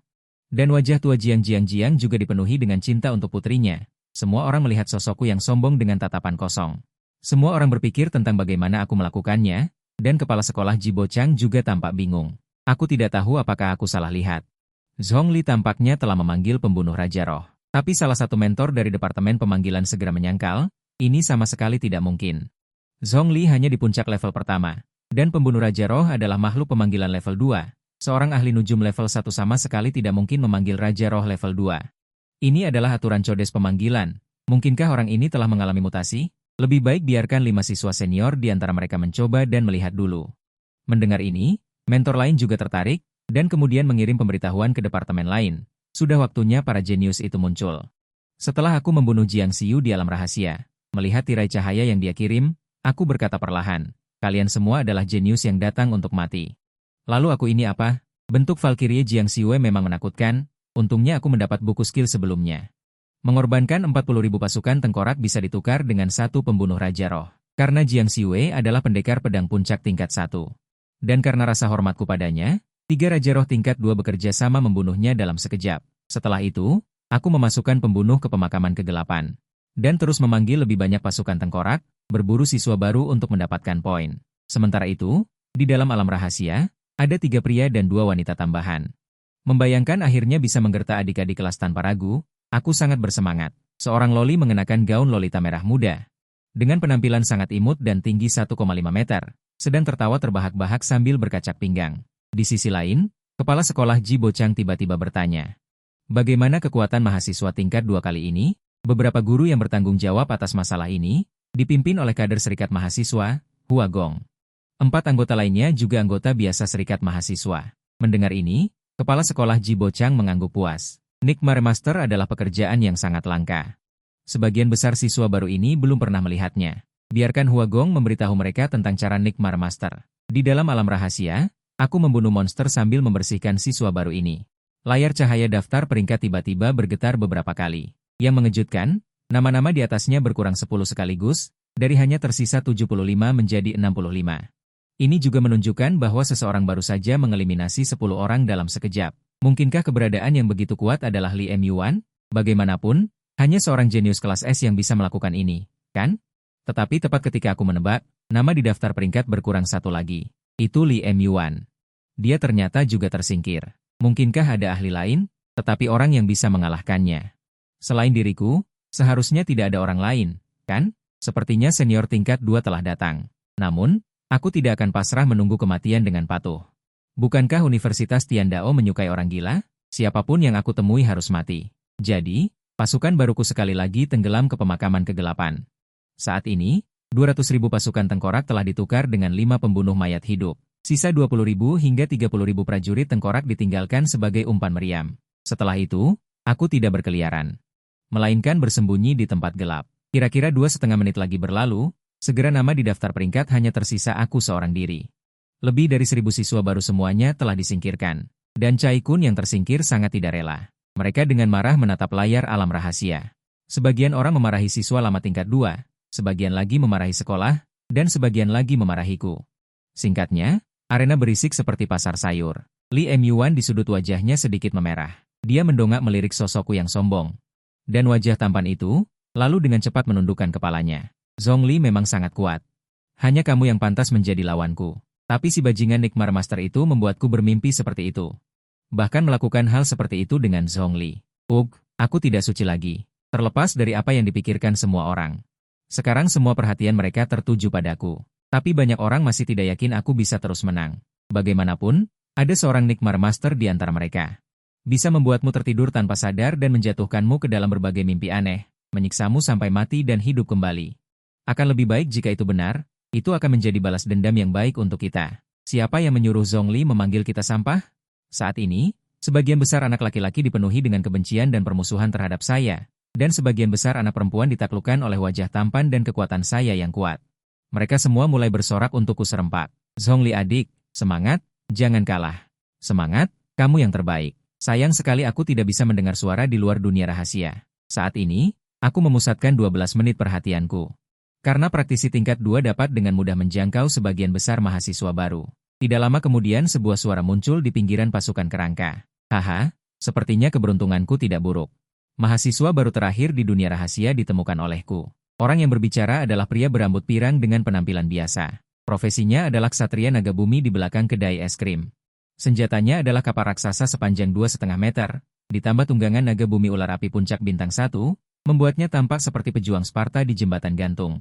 Dan wajah tua Jiang juga dipenuhi dengan cinta untuk putrinya. Semua orang melihat sosokku yang sombong dengan tatapan kosong. Semua orang berpikir tentang bagaimana aku melakukannya, dan kepala sekolah Jibo Chang juga tampak bingung. Aku tidak tahu apakah aku salah lihat. Zhongli tampaknya telah memanggil pembunuh Raja Roh. Tapi salah satu mentor dari Departemen Pemanggilan segera menyangkal, ini sama sekali tidak mungkin. Zhongli hanya di puncak level pertama, dan pembunuh Raja Roh adalah makhluk pemanggilan level 2. Seorang ahli nujum level 1 sama sekali tidak mungkin memanggil Raja Roh level 2. Ini adalah aturan codes pemanggilan. Mungkinkah orang ini telah mengalami mutasi? Lebih baik biarkan 5 siswa senior di antara mereka mencoba dan melihat dulu. Mendengar ini, mentor lain juga tertarik, dan kemudian mengirim pemberitahuan ke departemen lain. Sudah waktunya para jenius itu muncul. Setelah aku membunuh Jiang Xiu di alam rahasia, melihat tirai cahaya yang dia kirim, aku berkata perlahan, kalian semua adalah jenius yang datang untuk mati. Lalu aku ini apa? Bentuk Valkyrie Jiang Xiu memang menakutkan, untungnya aku mendapat buku skill sebelumnya. Mengorbankan 40.000 pasukan tengkorak bisa ditukar dengan satu pembunuh Raja Roh. Karena Jiang Xiu adalah pendekar pedang puncak tingkat 1. Dan karena rasa hormatku padanya, 3 Raja Roh tingkat 2 bekerja sama membunuhnya dalam sekejap. Setelah itu, aku memasukkan pembunuh ke pemakaman kegelapan. Dan terus memanggil lebih banyak pasukan tengkorak, berburu siswa baru untuk mendapatkan poin. Sementara itu, di dalam alam rahasia, ada 3 pria dan 2 wanita tambahan. Membayangkan akhirnya bisa menggerta adik-adik kelas tanpa ragu, aku sangat bersemangat. Seorang loli mengenakan gaun lolita merah muda. Dengan penampilan sangat imut dan tinggi 1,5 meter, sedang tertawa terbahak-bahak sambil berkacak pinggang. Di sisi lain, kepala sekolah Jibo Chang tiba-tiba bertanya, bagaimana kekuatan mahasiswa tingkat 2 kali ini? Beberapa guru yang bertanggung jawab atas masalah ini, dipimpin oleh kader serikat mahasiswa, Hua Gong. 4 anggota lainnya juga anggota biasa serikat mahasiswa. Mendengar ini, kepala sekolah Jibo Chang mengangguk puas. Nigma Remaster adalah pekerjaan yang sangat langka. Sebagian besar siswa baru ini belum pernah melihatnya. Biarkan Hua Gong memberitahu mereka tentang cara Nigma Remaster. Di dalam alam rahasia, aku membunuh monster sambil membersihkan siswa baru ini. Layar cahaya daftar peringkat tiba-tiba bergetar beberapa kali. Yang mengejutkan, nama-nama di atasnya berkurang 10 sekaligus, dari hanya tersisa 75 menjadi 65. Ini juga menunjukkan bahwa seseorang baru saja mengeliminasi 10 orang dalam sekejap. Mungkinkah keberadaan yang begitu kuat adalah Li Yuan? Bagaimanapun, hanya seorang jenius kelas S yang bisa melakukan ini, kan? Tetapi tepat ketika aku menebak, nama di daftar peringkat berkurang 1 lagi. Itu Li Yuan. Dia ternyata juga tersingkir. Mungkinkah ada ahli lain, tetapi orang yang bisa mengalahkannya? Selain diriku, seharusnya tidak ada orang lain, kan? Sepertinya senior tingkat 2 telah datang. Namun, aku tidak akan pasrah menunggu kematian dengan patuh. Bukankah Universitas Tiandao menyukai orang gila? Siapapun yang aku temui harus mati. Jadi, pasukan baruku sekali lagi tenggelam ke pemakaman kegelapan. Saat ini, 200.000 pasukan tengkorak telah ditukar dengan 5 pembunuh mayat hidup. Sisa 20.000 hingga 30.000 prajurit tengkorak ditinggalkan sebagai umpan meriam. Setelah itu, aku tidak berkeliaran, melainkan bersembunyi di tempat gelap. Kira-kira 2,5 menit lagi berlalu, segera nama di daftar peringkat hanya tersisa aku seorang diri. Lebih dari 1.000 siswa baru semuanya telah disingkirkan. Dan Cai Kun yang tersingkir sangat tidak rela. Mereka dengan marah menatap layar alam rahasia. Sebagian orang memarahi siswa lama tingkat 2, sebagian lagi memarahi sekolah, dan sebagian lagi memarahiku. Singkatnya, arena berisik seperti pasar sayur. Li Yuan di sudut wajahnya sedikit memerah. Dia mendongak melirik sosokku yang sombong. Dan wajah tampan itu, lalu dengan cepat menundukkan kepalanya. Zhongli memang sangat kuat. Hanya kamu yang pantas menjadi lawanku. Tapi si bajingan Nigma Master itu membuatku bermimpi seperti itu. Bahkan melakukan hal seperti itu dengan Zhongli. Aku tidak suci lagi. Terlepas dari apa yang dipikirkan semua orang. Sekarang semua perhatian mereka tertuju padaku. Tapi banyak orang masih tidak yakin aku bisa terus menang. Bagaimanapun, ada seorang Nigma Master di antara mereka. Bisa membuatmu tertidur tanpa sadar dan menjatuhkanmu ke dalam berbagai mimpi aneh, menyiksamu sampai mati dan hidup kembali. Akan lebih baik jika itu benar, itu akan menjadi balas dendam yang baik untuk kita. Siapa yang menyuruh Zhongli memanggil kita sampah? Saat ini, sebagian besar anak laki-laki dipenuhi dengan kebencian dan permusuhan terhadap saya, dan sebagian besar anak perempuan ditaklukkan oleh wajah tampan dan kekuatan saya yang kuat. Mereka semua mulai bersorak untukku serempak. Zhongli adik, semangat, jangan kalah. Semangat, kamu yang terbaik. Sayang sekali aku tidak bisa mendengar suara di luar dunia rahasia. Saat ini, aku memusatkan 12 menit perhatianku. Karena praktisi tingkat 2 dapat dengan mudah menjangkau sebagian besar mahasiswa baru. Tidak lama kemudian sebuah suara muncul di pinggiran pasukan kerangka. Haha, sepertinya keberuntunganku tidak buruk. Mahasiswa baru terakhir di dunia rahasia ditemukan olehku. Orang yang berbicara adalah pria berambut pirang dengan penampilan biasa. Profesinya adalah ksatria naga bumi di belakang kedai es krim. Senjatanya adalah kapal raksasa sepanjang 2,5 meter, ditambah tunggangan naga bumi ular api puncak bintang 1, membuatnya tampak seperti pejuang Sparta di jembatan gantung.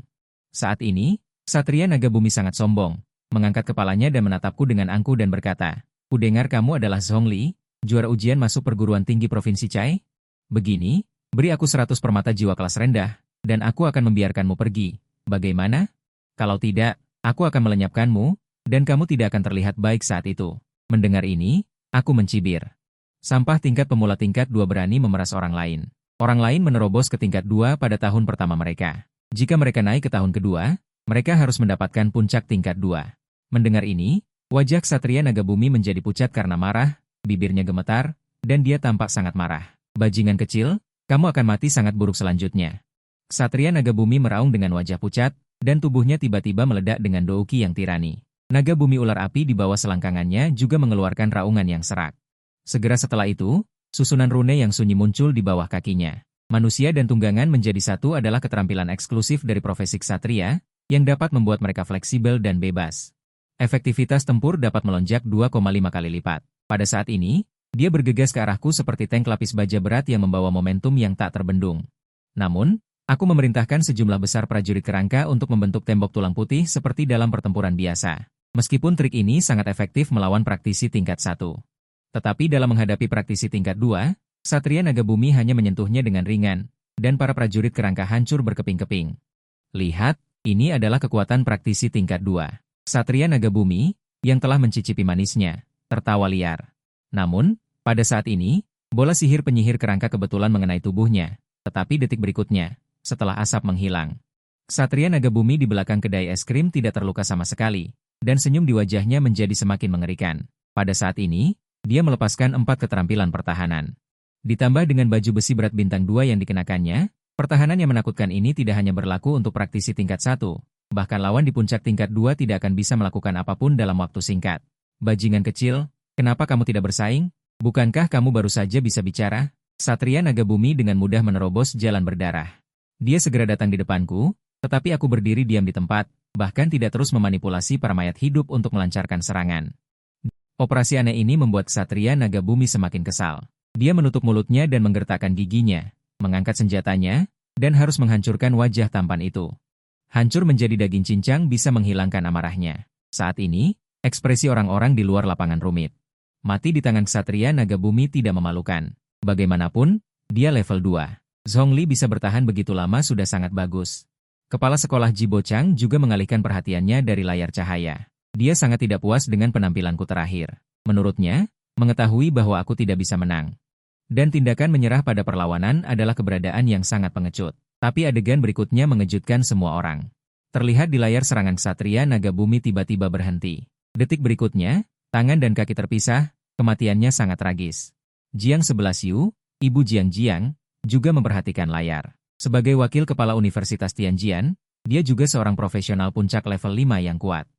Saat ini, ksatria naga bumi sangat sombong, mengangkat kepalanya dan menatapku dengan angkuh dan berkata, "Kudengar kamu adalah Zhongli, juara ujian masuk perguruan tinggi Provinsi Chai? Begini, beri aku 100 permata jiwa kelas rendah, dan aku akan membiarkanmu pergi. Bagaimana? Kalau tidak, aku akan melenyapkanmu, dan kamu tidak akan terlihat baik saat itu." Mendengar ini, aku mencibir. Sampah tingkat pemula tingkat 2 berani memeras orang lain. Orang lain menerobos ke tingkat 2 pada tahun pertama mereka. Jika mereka naik ke tahun kedua, mereka harus mendapatkan puncak tingkat 2. Mendengar ini, wajah ksatria naga bumi menjadi pucat karena marah, bibirnya gemetar, dan dia tampak sangat marah. Bajingan kecil, kamu akan mati sangat buruk selanjutnya. Ksatria naga bumi meraung dengan wajah pucat, dan tubuhnya tiba-tiba meledak dengan douki yang tirani. Naga bumi ular api di bawah selangkangannya juga mengeluarkan raungan yang serak. Segera setelah itu, susunan rune yang sunyi muncul di bawah kakinya. Manusia dan tunggangan menjadi satu adalah keterampilan eksklusif dari profesi ksatria, yang dapat membuat mereka fleksibel dan bebas. Efektivitas tempur dapat melonjak 2,5 kali lipat. Pada saat ini, dia bergegas ke arahku seperti tank lapis baja berat yang membawa momentum yang tak terbendung. Namun, aku memerintahkan sejumlah besar prajurit kerangka untuk membentuk tembok tulang putih seperti dalam pertempuran biasa. Meskipun trik ini sangat efektif melawan praktisi tingkat 1. Tetapi dalam menghadapi praktisi tingkat 2, ksatria naga bumi hanya menyentuhnya dengan ringan, dan para prajurit kerangka hancur berkeping-keping. Lihat, ini adalah kekuatan praktisi tingkat 2. Ksatria naga bumi, yang telah mencicipi manisnya, tertawa liar. Namun, pada saat ini, bola sihir penyihir kerangka kebetulan mengenai tubuhnya, tetapi detik berikutnya, setelah asap menghilang, ksatria naga bumi di belakang kedai es krim tidak terluka sama sekali, dan senyum di wajahnya menjadi semakin mengerikan. Pada saat ini, dia melepaskan 4 keterampilan pertahanan. Ditambah dengan baju besi berat bintang 2 yang dikenakannya, pertahanan yang menakutkan ini tidak hanya berlaku untuk praktisi tingkat 1, bahkan lawan di puncak tingkat 2 tidak akan bisa melakukan apapun dalam waktu singkat. Bajingan kecil, kenapa kamu tidak bersaing? Bukankah kamu baru saja bisa bicara? Ksatria naga bumi dengan mudah menerobos jalan berdarah. Dia segera datang di depanku, tetapi aku berdiri diam di tempat, bahkan tidak terus memanipulasi para mayat hidup untuk melancarkan serangan. Operasi aneh ini membuat ksatria naga bumi semakin kesal. Dia menutup mulutnya dan menggertakkan giginya, mengangkat senjatanya, dan harus menghancurkan wajah tampan itu. Hancur menjadi daging cincang bisa menghilangkan amarahnya. Saat ini, ekspresi orang-orang di luar lapangan rumit. Mati di tangan ksatria naga bumi tidak memalukan. Bagaimanapun, dia level 2. Zhongli bisa bertahan begitu lama sudah sangat bagus. Kepala sekolah Jibo Chang juga mengalihkan perhatiannya dari layar cahaya. Dia sangat tidak puas dengan penampilanku terakhir. Menurutnya, mengetahui bahwa aku tidak bisa menang. Dan tindakan menyerah pada perlawanan adalah keberadaan yang sangat pengecut. Tapi adegan berikutnya mengejutkan semua orang. Terlihat di layar serangan ksatria naga bumi tiba-tiba berhenti. Detik berikutnya, tangan dan kaki terpisah, kematiannya sangat tragis. Jiang 11 Yu, Ibu Jiang, juga memperhatikan layar. Sebagai wakil kepala Universitas Tianjian, dia juga seorang profesional puncak level 5 yang kuat.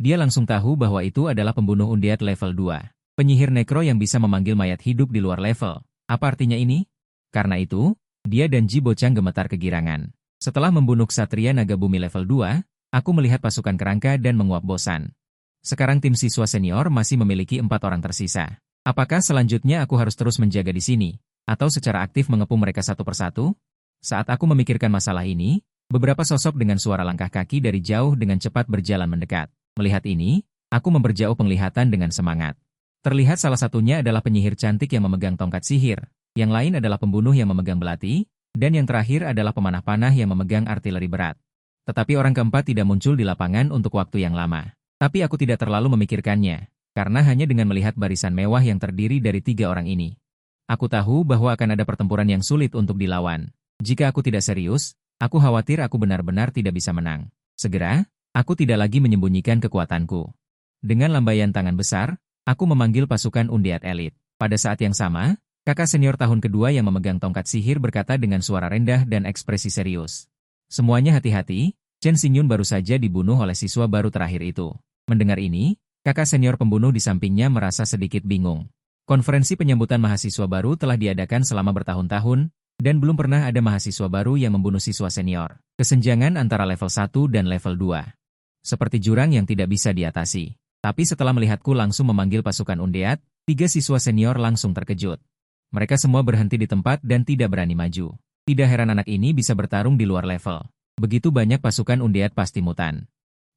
Dia langsung tahu bahwa itu adalah pembunuh undead level 2. Penyihir nekro yang bisa memanggil mayat hidup di luar level. Apa artinya ini? Karena itu, dia dan Jibo Chang gemetar kegirangan. Setelah membunuh ksatria naga bumi level 2, aku melihat pasukan kerangka dan menguap bosan. Sekarang tim siswa senior masih memiliki 4 orang tersisa. Apakah selanjutnya aku harus terus menjaga di sini? Atau secara aktif mengepung mereka satu persatu? Saat aku memikirkan masalah ini, beberapa sosok dengan suara langkah kaki dari jauh dengan cepat berjalan mendekat. Melihat ini, aku memperjauh penglihatan dengan semangat. Terlihat salah satunya adalah penyihir cantik yang memegang tongkat sihir, yang lain adalah pembunuh yang memegang belati, dan yang terakhir adalah pemanah panah yang memegang artileri berat. Tetapi orang keempat tidak muncul di lapangan untuk waktu yang lama. Tapi aku tidak terlalu memikirkannya, karena hanya dengan melihat barisan mewah yang terdiri dari 3 orang ini, aku tahu bahwa akan ada pertempuran yang sulit untuk dilawan. Jika aku tidak serius, aku khawatir aku benar-benar tidak bisa menang. Segera, aku tidak lagi menyembunyikan kekuatanku. Dengan lambaian tangan besar, aku memanggil pasukan undead elit. Pada saat yang sama, kakak senior tahun kedua yang memegang tongkat sihir berkata dengan suara rendah dan ekspresi serius. Semuanya hati-hati, Chen Xingyun baru saja dibunuh oleh siswa baru terakhir itu. Mendengar ini, kakak senior pembunuh di sampingnya merasa sedikit bingung. Konferensi penyambutan mahasiswa baru telah diadakan selama bertahun-tahun, dan belum pernah ada mahasiswa baru yang membunuh siswa senior. Kesenjangan antara level 1 dan level 2. Seperti jurang yang tidak bisa diatasi. Tapi setelah melihatku langsung memanggil pasukan undead, 3 siswa senior langsung terkejut. Mereka semua berhenti di tempat dan tidak berani maju. Tidak heran anak ini bisa bertarung di luar level. Begitu banyak pasukan undead pasti mutan.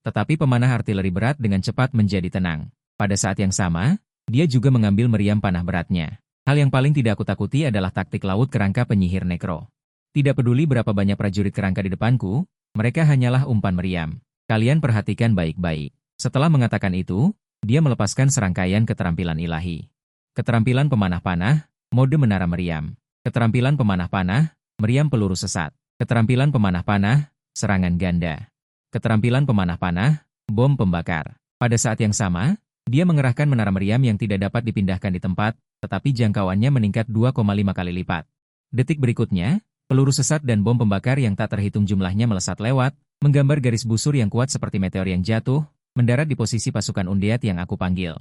Tetapi pemanah artileri berat dengan cepat menjadi tenang. Pada saat yang sama, dia juga mengambil meriam panah beratnya. Hal yang paling tidak aku takuti adalah taktik laut kerangka penyihir nekro. Tidak peduli berapa banyak prajurit kerangka di depanku, mereka hanyalah umpan meriam. Kalian perhatikan baik-baik. Setelah mengatakan itu, dia melepaskan serangkaian keterampilan ilahi. Keterampilan pemanah panah, mode menara meriam. Keterampilan pemanah panah, meriam peluru sesat. Keterampilan pemanah panah, serangan ganda. Keterampilan pemanah panah, bom pembakar. Pada saat yang sama, dia mengerahkan menara meriam yang tidak dapat dipindahkan di tempat, tetapi jangkauannya meningkat 2,5 kali lipat. Detik berikutnya, peluru sesat dan bom pembakar yang tak terhitung jumlahnya melesat lewat, menggambar garis busur yang kuat seperti meteor yang jatuh, mendarat di posisi pasukan undead yang aku panggil.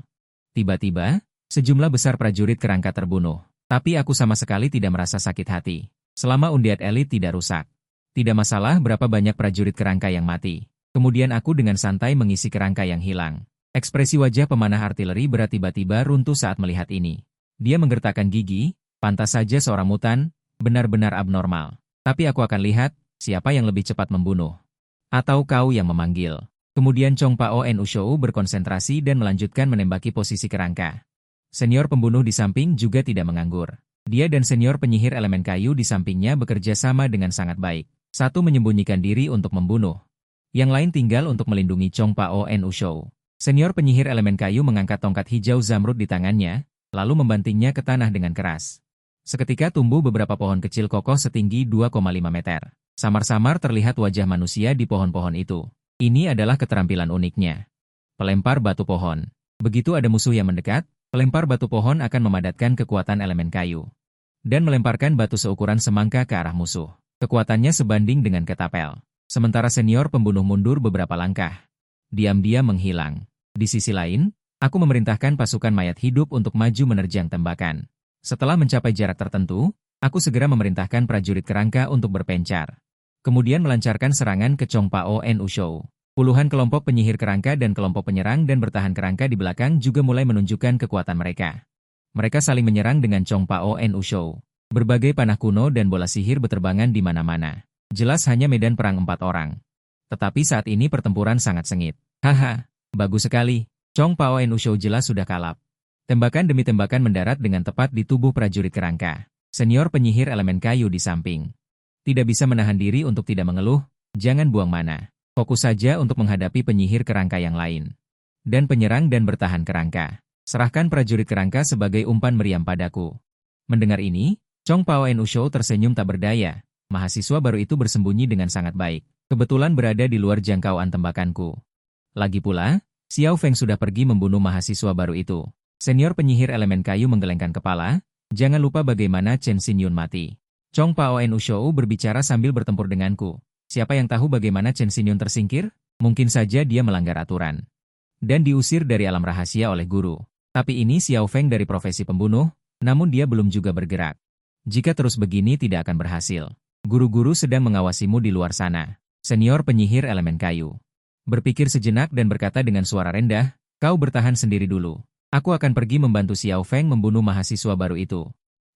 Tiba-tiba, sejumlah besar prajurit kerangka terbunuh. Tapi aku sama sekali tidak merasa sakit hati. Selama undead elit tidak rusak. Tidak masalah berapa banyak prajurit kerangka yang mati. Kemudian aku dengan santai mengisi kerangka yang hilang. Ekspresi wajah pemanah artileri berat tiba-tiba runtuh saat melihat ini. Dia menggertakkan gigi, pantas saja seorang mutan, benar-benar abnormal. Tapi aku akan lihat, siapa yang lebih cepat membunuh. Atau kau yang memanggil. Kemudian Chong Pao Nu Shou berkonsentrasi dan melanjutkan menembaki posisi kerangka. Senior pembunuh di samping juga tidak menganggur. Dia dan senior penyihir elemen kayu di sampingnya bekerja sama dengan sangat baik. Satu menyembunyikan diri untuk membunuh. Yang lain tinggal untuk melindungi Chong Pao Nu Shou. Senior penyihir elemen kayu mengangkat tongkat hijau zamrud di tangannya, lalu membantingnya ke tanah dengan keras. Seketika tumbuh beberapa pohon kecil kokoh setinggi 2,5 meter. Samar-samar terlihat wajah manusia di pohon-pohon itu. Ini adalah keterampilan uniknya. Pelempar batu pohon. Begitu ada musuh yang mendekat, pelempar batu pohon akan memadatkan kekuatan elemen kayu. Dan melemparkan batu seukuran semangka ke arah musuh. Kekuatannya sebanding dengan ketapel. Sementara senior pembunuh mundur beberapa langkah. Diam-diam menghilang. Di sisi lain, aku memerintahkan pasukan mayat hidup untuk maju menerjang tembakan. Setelah mencapai jarak tertentu, aku segera memerintahkan prajurit kerangka untuk berpencar. Kemudian melancarkan serangan ke Chong Pao Nu Shou. Puluhan kelompok penyihir kerangka dan kelompok penyerang dan bertahan kerangka di belakang juga mulai menunjukkan kekuatan mereka. Mereka saling menyerang dengan Chong Pao Nu Shou. Berbagai panah kuno dan bola sihir beterbangan di mana-mana. Jelas hanya medan perang 4 orang. Tetapi saat ini pertempuran sangat sengit. Haha, bagus sekali. Chong Pao Nu Shou jelas sudah kalap. Tembakan demi tembakan mendarat dengan tepat di tubuh prajurit kerangka. Senior penyihir elemen kayu di samping. Tidak bisa menahan diri untuk tidak mengeluh, jangan buang mana. Fokus saja untuk menghadapi penyihir kerangka yang lain. Dan penyerang dan bertahan kerangka. Serahkan prajurit kerangka sebagai umpan meriam padaku. Mendengar ini, Chong Pao Nu Shou tersenyum tak berdaya. Mahasiswa baru itu bersembunyi dengan sangat baik. Kebetulan berada di luar jangkauan tembakanku. Lagi pula, Xiao Feng sudah pergi membunuh mahasiswa baru itu. Senior penyihir elemen kayu menggelengkan kepala. Jangan lupa bagaimana Chen Xingyun mati. Chong Pao Nu Shou berbicara sambil bertempur denganku. Siapa yang tahu bagaimana Chen Xingyun tersingkir? Mungkin saja dia melanggar aturan. Dan diusir dari alam rahasia oleh guru. Tapi ini Xiao Feng dari profesi pembunuh, namun dia belum juga bergerak. Jika terus begini tidak akan berhasil. Guru-guru sedang mengawasimu di luar sana. Senior penyihir elemen kayu. Berpikir sejenak dan berkata dengan suara rendah, kau bertahan sendiri dulu. Aku akan pergi membantu Xiao Feng membunuh mahasiswa baru itu.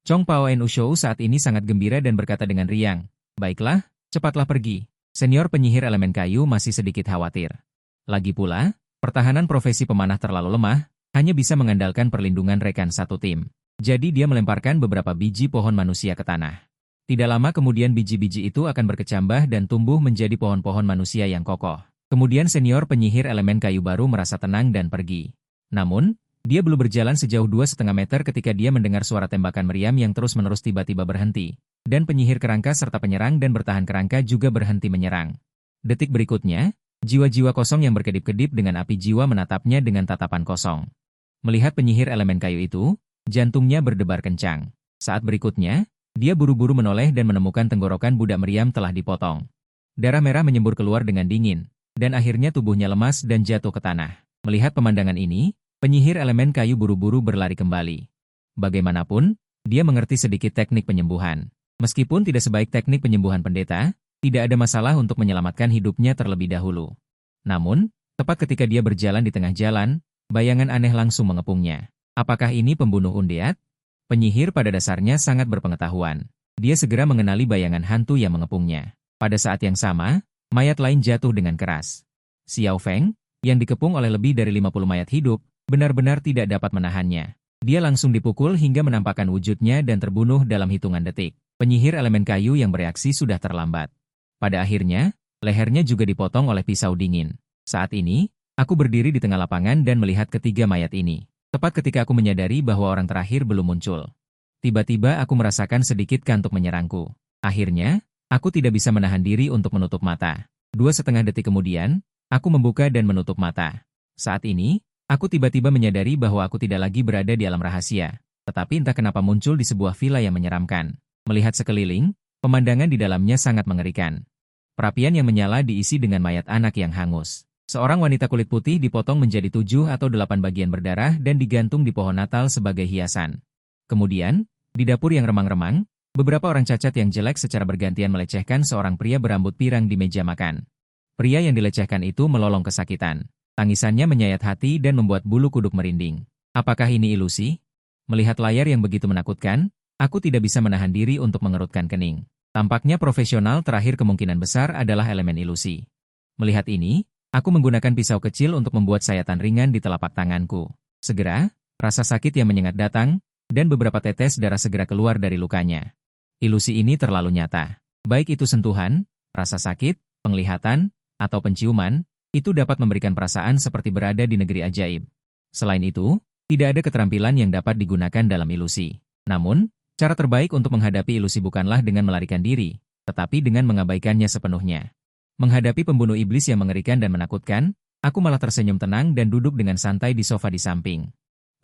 Chong Pao Nu Shou saat ini sangat gembira dan berkata dengan riang, baiklah, cepatlah pergi. Senior penyihir elemen kayu masih sedikit khawatir. Lagi pula, pertahanan profesi pemanah terlalu lemah, hanya bisa mengandalkan perlindungan rekan satu tim. Jadi dia melemparkan beberapa biji pohon manusia ke tanah. Tidak lama kemudian biji-biji itu akan berkecambah dan tumbuh menjadi pohon-pohon manusia yang kokoh. Kemudian senior penyihir elemen kayu baru merasa tenang dan pergi. Namun, dia belum berjalan sejauh 2,5 meter ketika dia mendengar suara tembakan meriam yang terus-menerus tiba-tiba berhenti. Dan penyihir kerangka serta penyerang dan bertahan kerangka juga berhenti menyerang. Detik berikutnya, jiwa-jiwa kosong yang berkedip-kedip dengan api jiwa menatapnya dengan tatapan kosong. Melihat penyihir elemen kayu itu, jantungnya berdebar kencang. Saat berikutnya, dia buru-buru menoleh dan menemukan tenggorokan budak meriam telah dipotong. Darah merah menyembur keluar dengan dingin, dan akhirnya tubuhnya lemas dan jatuh ke tanah. Melihat pemandangan ini, penyihir elemen kayu buru-buru berlari kembali. Bagaimanapun, dia mengerti sedikit teknik penyembuhan. Meskipun tidak sebaik teknik penyembuhan pendeta, tidak ada masalah untuk menyelamatkan hidupnya terlebih dahulu. Namun, tepat ketika dia berjalan di tengah jalan, bayangan aneh langsung mengepungnya. Apakah ini pembunuh undead? Penyihir pada dasarnya sangat berpengetahuan. Dia segera mengenali bayangan hantu yang mengepungnya. Pada saat yang sama, mayat lain jatuh dengan keras. Xiao Feng, yang dikepung oleh lebih dari 50 mayat hidup, benar-benar tidak dapat menahannya. Dia langsung dipukul hingga menampakkan wujudnya dan terbunuh dalam hitungan detik. Penyihir elemen kayu yang bereaksi sudah terlambat. Pada akhirnya, lehernya juga dipotong oleh pisau dingin. Saat ini, aku berdiri di tengah lapangan dan melihat ketiga mayat ini. Tepat ketika aku menyadari bahwa orang terakhir belum muncul. Tiba-tiba aku merasakan sedikit kantuk menyerangku. Akhirnya, aku tidak bisa menahan diri untuk menutup mata. 2,5 detik kemudian, aku membuka dan menutup mata. Saat ini, aku tiba-tiba menyadari bahwa aku tidak lagi berada di alam rahasia, tetapi entah kenapa muncul di sebuah villa yang menyeramkan. Melihat sekeliling, pemandangan di dalamnya sangat mengerikan. Perapian yang menyala diisi dengan mayat anak yang hangus. Seorang wanita kulit putih dipotong menjadi 7 atau 8 bagian berdarah dan digantung di pohon Natal sebagai hiasan. Kemudian, di dapur yang remang-remang, beberapa orang cacat yang jelek secara bergantian melecehkan seorang pria berambut pirang di meja makan. Pria yang dilecehkan itu melolong kesakitan. Tangisannya menyayat hati dan membuat bulu kuduk merinding. Apakah ini ilusi? Melihat layar yang begitu menakutkan, aku tidak bisa menahan diri untuk mengerutkan kening. Tampaknya profesional terakhir kemungkinan besar adalah elemen ilusi. Melihat ini, aku menggunakan pisau kecil untuk membuat sayatan ringan di telapak tanganku. Segera, rasa sakit yang menyengat datang, dan beberapa tetes darah segera keluar dari lukanya. Ilusi ini terlalu nyata. Baik itu sentuhan, rasa sakit, penglihatan, atau penciuman, itu dapat memberikan perasaan seperti berada di negeri ajaib. Selain itu, tidak ada keterampilan yang dapat digunakan dalam ilusi. Namun, cara terbaik untuk menghadapi ilusi bukanlah dengan melarikan diri, tetapi dengan mengabaikannya sepenuhnya. Menghadapi pembunuh iblis yang mengerikan dan menakutkan, aku malah tersenyum tenang dan duduk dengan santai di sofa di samping.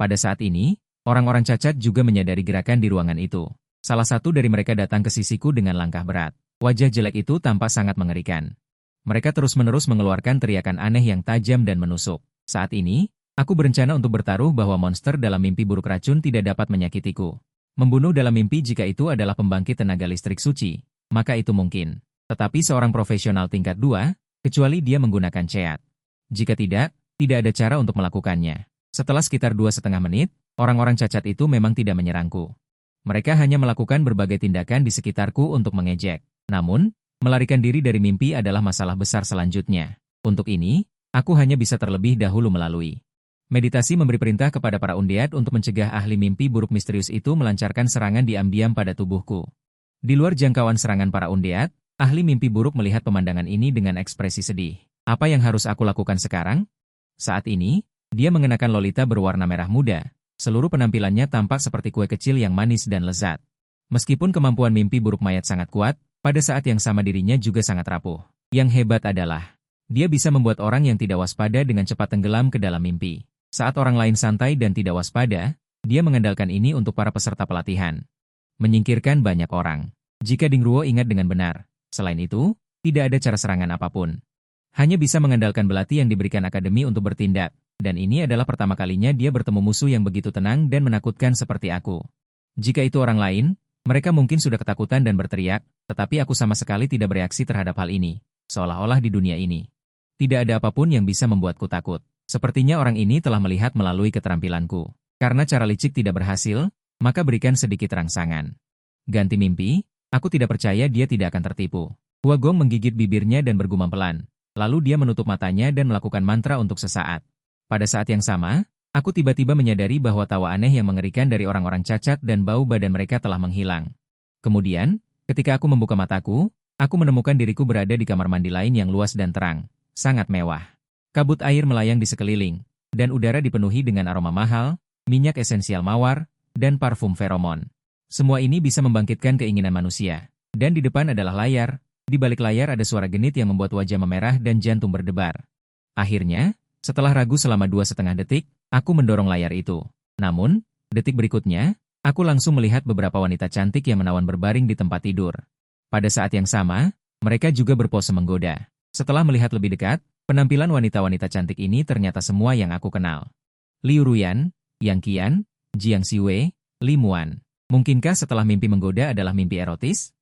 Pada saat ini, orang-orang cacat juga menyadari gerakan di ruangan itu. Salah satu dari mereka datang ke sisiku dengan langkah berat. Wajah jelek itu tampak sangat mengerikan. Mereka terus-menerus mengeluarkan teriakan aneh yang tajam dan menusuk. Saat ini, aku berencana untuk bertaruh bahwa monster dalam mimpi buruk racun tidak dapat menyakitiku. Membunuh dalam mimpi jika itu adalah pembangkit tenaga listrik suci, maka itu mungkin. Tetapi seorang profesional tingkat 2, kecuali dia menggunakan ceat. Jika tidak ada cara untuk melakukannya. Setelah sekitar 2,5 menit, orang-orang cacat itu memang tidak menyerangku. Mereka hanya melakukan berbagai tindakan di sekitarku untuk mengejek. Namun, melarikan diri dari mimpi adalah masalah besar selanjutnya. Untuk ini, aku hanya bisa terlebih dahulu melalui meditasi memberi perintah kepada para undead untuk mencegah ahli mimpi buruk misterius itu melancarkan serangan diam-diam pada tubuhku. Di luar jangkauan serangan para undead, ahli mimpi buruk melihat pemandangan ini dengan ekspresi sedih. Apa yang harus aku lakukan sekarang? Saat ini, dia mengenakan lolita berwarna merah muda. Seluruh penampilannya tampak seperti kue kecil yang manis dan lezat. Meskipun kemampuan mimpi buruk mayat sangat kuat, pada saat yang sama dirinya juga sangat rapuh. Yang hebat adalah, dia bisa membuat orang yang tidak waspada dengan cepat tenggelam ke dalam mimpi. Saat orang lain santai dan tidak waspada, dia mengandalkan ini untuk para peserta pelatihan. Menyingkirkan banyak orang. Jika Dingruo ingat dengan benar. Selain itu, tidak ada cara serangan apapun. Hanya bisa mengandalkan belati yang diberikan akademi untuk bertindak. Dan ini adalah pertama kalinya dia bertemu musuh yang begitu tenang dan menakutkan seperti aku. Jika itu orang lain, mereka mungkin sudah ketakutan dan berteriak, tetapi aku sama sekali tidak bereaksi terhadap hal ini. Seolah-olah di dunia ini tidak ada apapun yang bisa membuatku takut. Sepertinya orang ini telah melihat melalui keterampilanku. Karena cara licik tidak berhasil, maka berikan sedikit rangsangan. Ganti mimpi, aku tidak percaya dia tidak akan tertipu. Hua Gong menggigit bibirnya dan bergumam pelan. Lalu dia menutup matanya dan melakukan mantra untuk sesaat. Pada saat yang sama, Aku tiba-tiba menyadari bahwa tawa aneh yang mengerikan dari orang-orang cacat dan bau badan mereka telah menghilang. Kemudian, ketika aku membuka mataku, aku menemukan diriku berada di kamar mandi lain yang luas dan terang, sangat mewah. Kabut air melayang di sekeliling, dan udara dipenuhi dengan aroma mahal, minyak esensial mawar, dan parfum feromon. Semua ini bisa membangkitkan keinginan manusia. Dan di depan adalah layar, di balik layar ada suara genit yang membuat wajah memerah dan jantung berdebar. Akhirnya, setelah ragu selama 2,5 detik, aku mendorong layar itu. Namun, detik berikutnya, aku langsung melihat beberapa wanita cantik yang menawan berbaring di tempat tidur. Pada saat yang sama, mereka juga berpose menggoda. Setelah melihat lebih dekat, penampilan wanita-wanita cantik ini ternyata semua yang aku kenal. Liu Ruyan, Yang Qian, Jiang Siwei, Li Muan. Mungkinkah setelah mimpi menggoda adalah mimpi erotis?